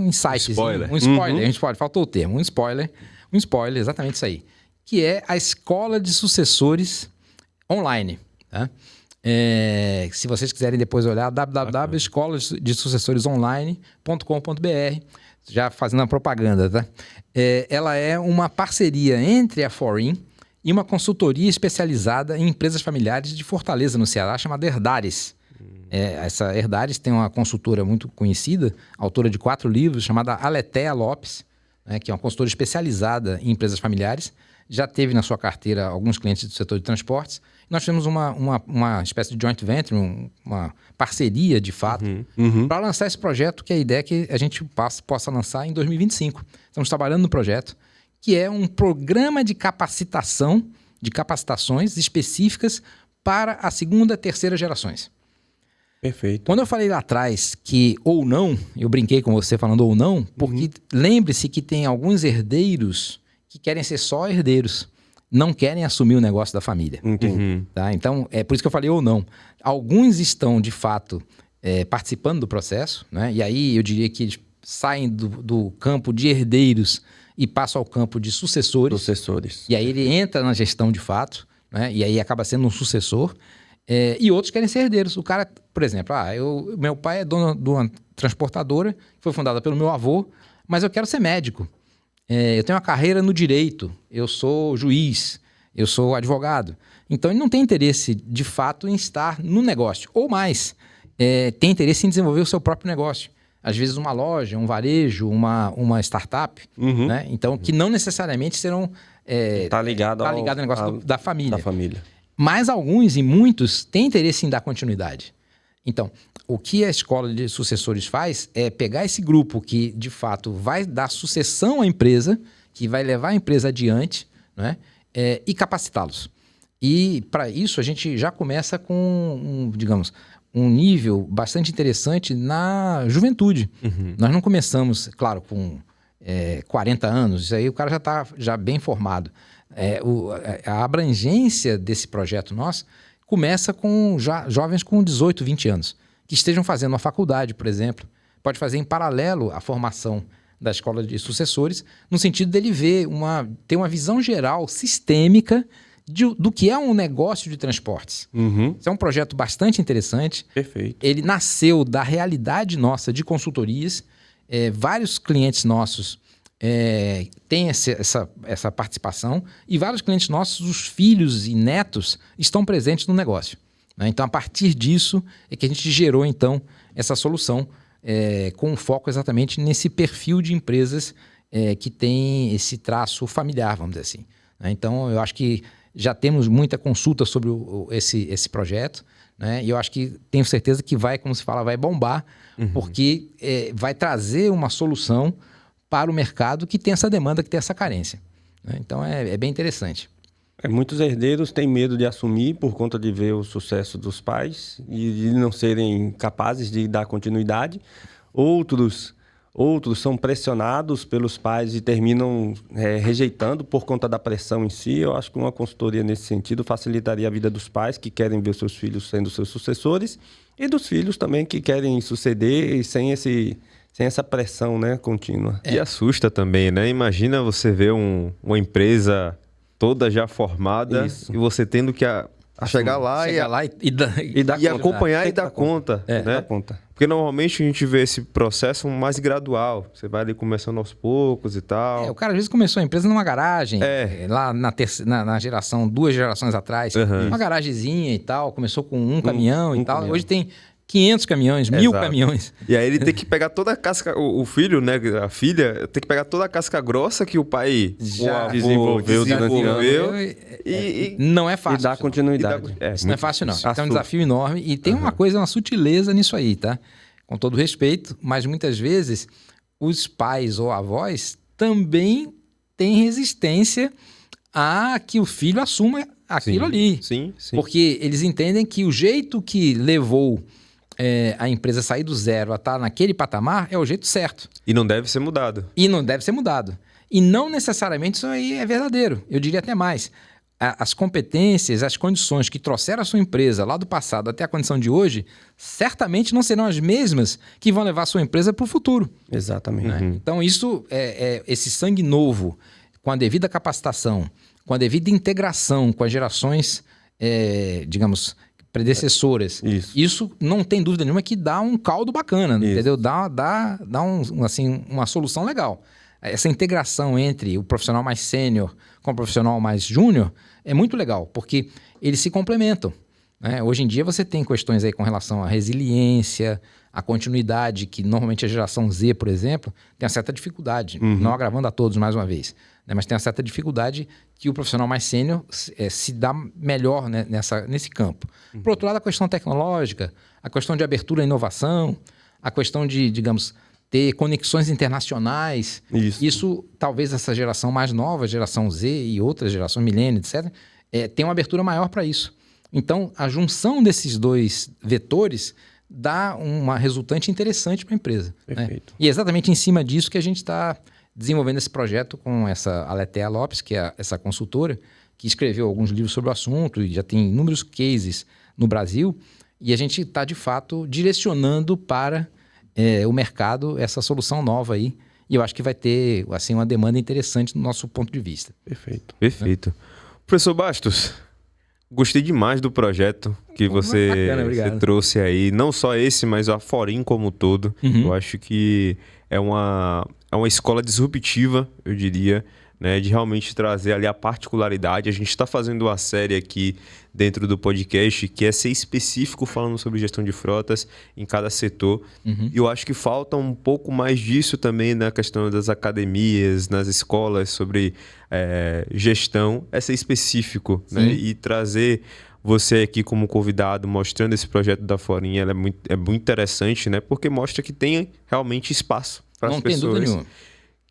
insight. Spoiler. Um spoiler, a gente pode, faltou o termo, um spoiler, exatamente isso aí. Que é a Escola de Sucessores Online. Tá? Se vocês quiserem depois olhar, www.escolasdesucessoresonline.com.br, já fazendo a propaganda, tá? Ela é uma parceria entre a Forin e uma consultoria especializada em empresas familiares de Fortaleza, no Ceará, chamada Herdares. Essa Herdares tem uma consultora muito conhecida, autora de 4 livros, chamada Aletea Lopes, né, que é uma consultora especializada em empresas familiares. Já teve na sua carteira alguns clientes do setor de transportes. Nós tivemos uma espécie de joint venture, uma parceria de fato, para lançar esse projeto, que a ideia é que a gente possa lançar em 2025. Estamos trabalhando no projeto, que é um programa de capacitação, de capacitações específicas para a segunda e terceira gerações. Perfeito. Quando eu falei lá atrás que ou não, eu brinquei com você falando ou não, porque lembre-se que tem alguns herdeiros que querem ser só herdeiros, não querem assumir o negócio da família. Tá? Então, é por isso que eu falei ou não. Alguns estão, de fato, participando do processo, né? E aí eu diria que eles saem do campo de herdeiros e passam ao campo de sucessores. E aí ele entra na gestão de fato, né? E aí acaba sendo um sucessor. E outros querem ser herdeiros. O cara, por exemplo, meu pai é dono de uma transportadora, que foi fundada pelo meu avô, mas eu quero ser médico. Eu tenho uma carreira no direito, eu sou juiz, eu sou advogado. Então, ele não tem interesse, de fato, em estar no negócio. Ou mais, tem interesse em desenvolver o seu próprio negócio. Às vezes, uma loja, um varejo, uma startup, né? Então, que não necessariamente serão... Tá ligado ao negócio da família. Da família. Mas alguns e muitos têm interesse em dar continuidade. Então, o que a escola de sucessores faz é pegar esse grupo que, de fato, vai dar sucessão à empresa, que vai levar a empresa adiante, né? E capacitá-los. E, para isso, a gente já começa com, digamos, um nível bastante interessante na juventude. Nós não começamos, claro, com 40 anos, isso aí o cara já está já bem formado. A abrangência desse projeto nosso começa com jovens com 18, 20 anos, que estejam fazendo uma faculdade, por exemplo. Pode fazer em paralelo à formação da escola de sucessores, no sentido dele ter uma visão geral, sistêmica, do que é um negócio de transportes. Isso é um projeto bastante interessante. Perfeito. Ele nasceu da realidade nossa de consultorias. Vários clientes nossos têm essa participação e vários clientes nossos, os filhos e netos, estão presentes no negócio, né? Então, a partir disso, é que a gente gerou, então, essa solução com foco exatamente nesse perfil de empresas que tem esse traço familiar, vamos dizer assim, né? Então, eu acho que já temos muita consulta sobre esse projeto, né? E eu acho que tenho certeza que vai, como se fala, vai bombar, porque vai trazer uma solução para o mercado que tem essa demanda, que tem essa carência, né? Então, é bem interessante. Muitos herdeiros têm medo de assumir por conta de ver o sucesso dos pais e de não serem capazes de dar continuidade. Outros são pressionados pelos pais e terminam rejeitando por conta da pressão em si. Eu acho que uma consultoria nesse sentido facilitaria a vida dos pais que querem ver seus filhos sendo seus sucessores e dos filhos também que querem suceder e sem essa pressão, né, contínua. E assusta também, né? Imagina você ver uma empresa toda já formada. Isso. E você tendo que chegar lá e acompanhar e dar conta. Né? Dar conta. Porque normalmente a gente vê esse processo mais gradual. Você vai ali começando aos poucos e tal. O cara às vezes começou a empresa numa garagem, lá na geração, 2 gerações atrás. Uma garagemzinha e tal, começou com um caminhão e tal. Caminhão. Hoje tem 500 caminhões, 1000 caminhões. E aí ele tem que pegar toda a casca, o filho, né, a filha, tem que pegar toda a casca grossa que o pai já desenvolveu. E não é fácil. E dar continuidade. Isso não é fácil, não. É um desafio enorme. E tem uma sutileza nisso aí, tá? Com todo respeito, mas muitas vezes os pais ou avós também têm resistência a que o filho assuma aquilo ali. Sim. Porque eles entendem que o jeito que levou a empresa sair do zero a estar naquele patamar é o jeito certo. E não deve ser mudado. E não necessariamente isso aí é verdadeiro. Eu diria até mais. As competências, as condições que trouxeram a sua empresa lá do passado até a condição de hoje, certamente não serão as mesmas que vão levar a sua empresa para o futuro. Exatamente. Né? Então, isso esse sangue novo, com a devida capacitação, com a devida integração com as gerações, digamos, predecessoras. Isso não tem dúvida nenhuma que dá um caldo bacana, entendeu? Dá uma solução legal. Essa integração entre o profissional mais sênior com o profissional mais júnior é muito legal, porque eles se complementam, né? Hoje em dia você tem questões aí com relação à resiliência, à continuidade, que normalmente a geração Z, por exemplo, tem uma certa dificuldade, não agravando a todos mais uma vez, né? Mas tem uma certa dificuldade que o profissional mais sênior se dá melhor, né, nesse campo. Por outro lado, a questão tecnológica, a questão de abertura à inovação, a questão de, digamos, ter conexões internacionais. Isso talvez essa geração mais nova, geração Z e outras gerações, milênio, etc., tem uma abertura maior para isso. Então, a junção desses dois vetores dá uma resultante interessante para a empresa. Perfeito. Né? E é exatamente em cima disso que a gente está desenvolvendo esse projeto com essa Aletea Lopes, que é essa consultora, que escreveu alguns livros sobre o assunto e já tem inúmeros cases no Brasil. E a gente está, de fato, direcionando para o mercado essa solução nova aí. E eu acho que vai ter assim, uma demanda interessante do nosso ponto de vista. Perfeito. Perfeito. Professor Bastos, Gostei demais do projeto que você, Bacana, obrigado. você trouxe aí. Não só esse, mas a Forim como um todo. Eu acho que é uma escola disruptiva, eu diria, né, de realmente trazer ali a particularidade. A gente está fazendo uma série aqui dentro do podcast que é ser específico falando sobre gestão de frotas em cada setor. E eu acho que falta um pouco mais disso também na questão das academias, nas escolas, sobre gestão, é ser específico, né, e trazer você aqui como convidado, mostrando esse projeto da Forinha, ela é muito interessante, né, porque mostra que tem realmente espaço para as Não tem dúvida pessoas nenhuma.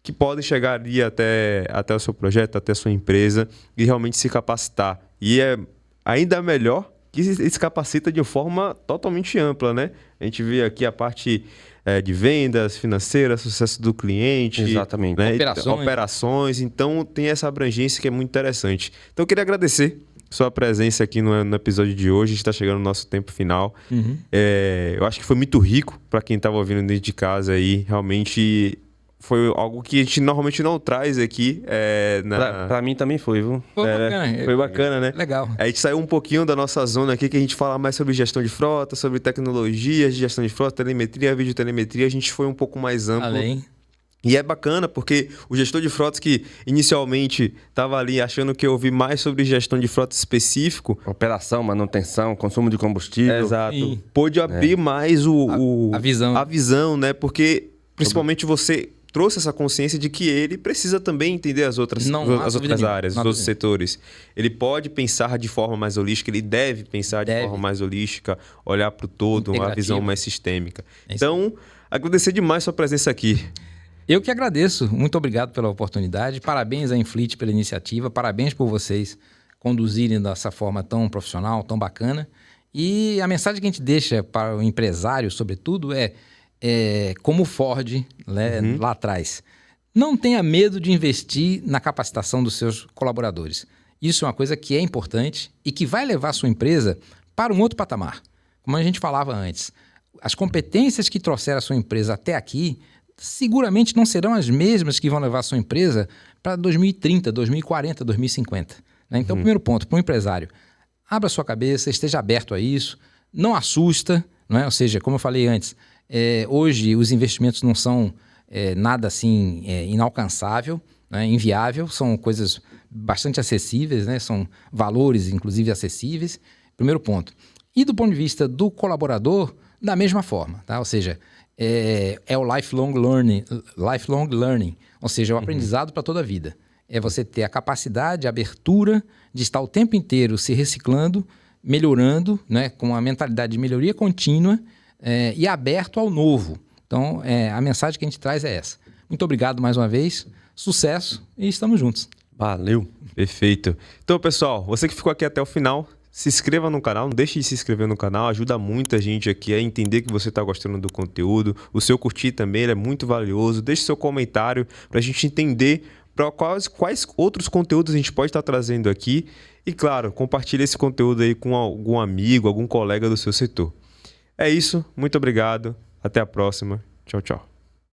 que podem chegar ali até o seu projeto, até a sua empresa e realmente se capacitar. E é ainda melhor que se capacita de forma totalmente ampla, né? A gente vê aqui a parte de vendas, financeira, sucesso do cliente. Exatamente. Né? Operações. Operações. Então, tem essa abrangência que é muito interessante. Então, eu queria agradecer sua presença aqui no episódio de hoje. A gente está chegando no nosso tempo final. Eu acho que foi muito rico para quem estava ouvindo dentro de casa aí. Realmente foi algo que a gente normalmente não traz aqui. Pra mim também foi, viu? Foi bacana. Foi bacana, né? Legal. A gente saiu um pouquinho da nossa zona aqui, que a gente fala mais sobre gestão de frota, sobre tecnologias de gestão de frota, telemetria, videotelemetria. A gente foi um pouco mais amplo. Além. E é bacana porque o gestor de frotas que inicialmente estava ali achando que eu ouvi mais sobre gestão de frota específico. Operação, manutenção, consumo de combustível. Exato. Sim. Pôde abrir mais A visão. a visão, né? Porque principalmente você trouxe essa consciência de que ele precisa também entender as outras áreas, os outros setores. Ele pode pensar de forma mais holística, ele deve pensar de forma mais holística, olhar para o todo, uma visão mais sistêmica. Então, agradecer demais sua presença aqui. Eu que agradeço. Muito obrigado pela oportunidade. Parabéns à Inflit pela iniciativa. Parabéns por vocês conduzirem dessa forma tão profissional, tão bacana. E a mensagem que a gente deixa para o empresário, sobretudo, é como o Ford, né, lá atrás. Não tenha medo de investir na capacitação dos seus colaboradores. Isso é uma coisa que é importante e que vai levar a sua empresa para um outro patamar. Como a gente falava antes, as competências que trouxeram a sua empresa até aqui seguramente não serão as mesmas que vão levar a sua empresa para 2030, 2040, 2050. Né? Então, primeiro ponto, para o empresário, abra sua cabeça, esteja aberto a isso, não assusta, não é? Ou seja, como eu falei antes, hoje os investimentos não são nada assim inalcançável, né? Inviável, são coisas bastante acessíveis, né? São valores, inclusive, acessíveis. Primeiro ponto. E do ponto de vista do colaborador, da mesma forma, tá? Ou seja, é o lifelong learning, ou seja, o aprendizado para toda a vida. É você ter a capacidade, a abertura de estar o tempo inteiro se reciclando, melhorando, né, com a mentalidade de melhoria contínua e aberto ao novo. Então, a mensagem que a gente traz é essa. Muito obrigado mais uma vez, sucesso e estamos juntos. Valeu. Perfeito. Então, pessoal, você que ficou aqui até o final, se inscreva no canal, não deixe de se inscrever no canal, ajuda muita gente aqui a entender que você está gostando do conteúdo. O seu curtir também ele é muito valioso. Deixe seu comentário para a gente entender para quais outros conteúdos a gente pode estar trazendo aqui. E claro, compartilhe esse conteúdo aí com algum amigo, algum colega do seu setor. É isso, muito obrigado, até a próxima. Tchau, tchau.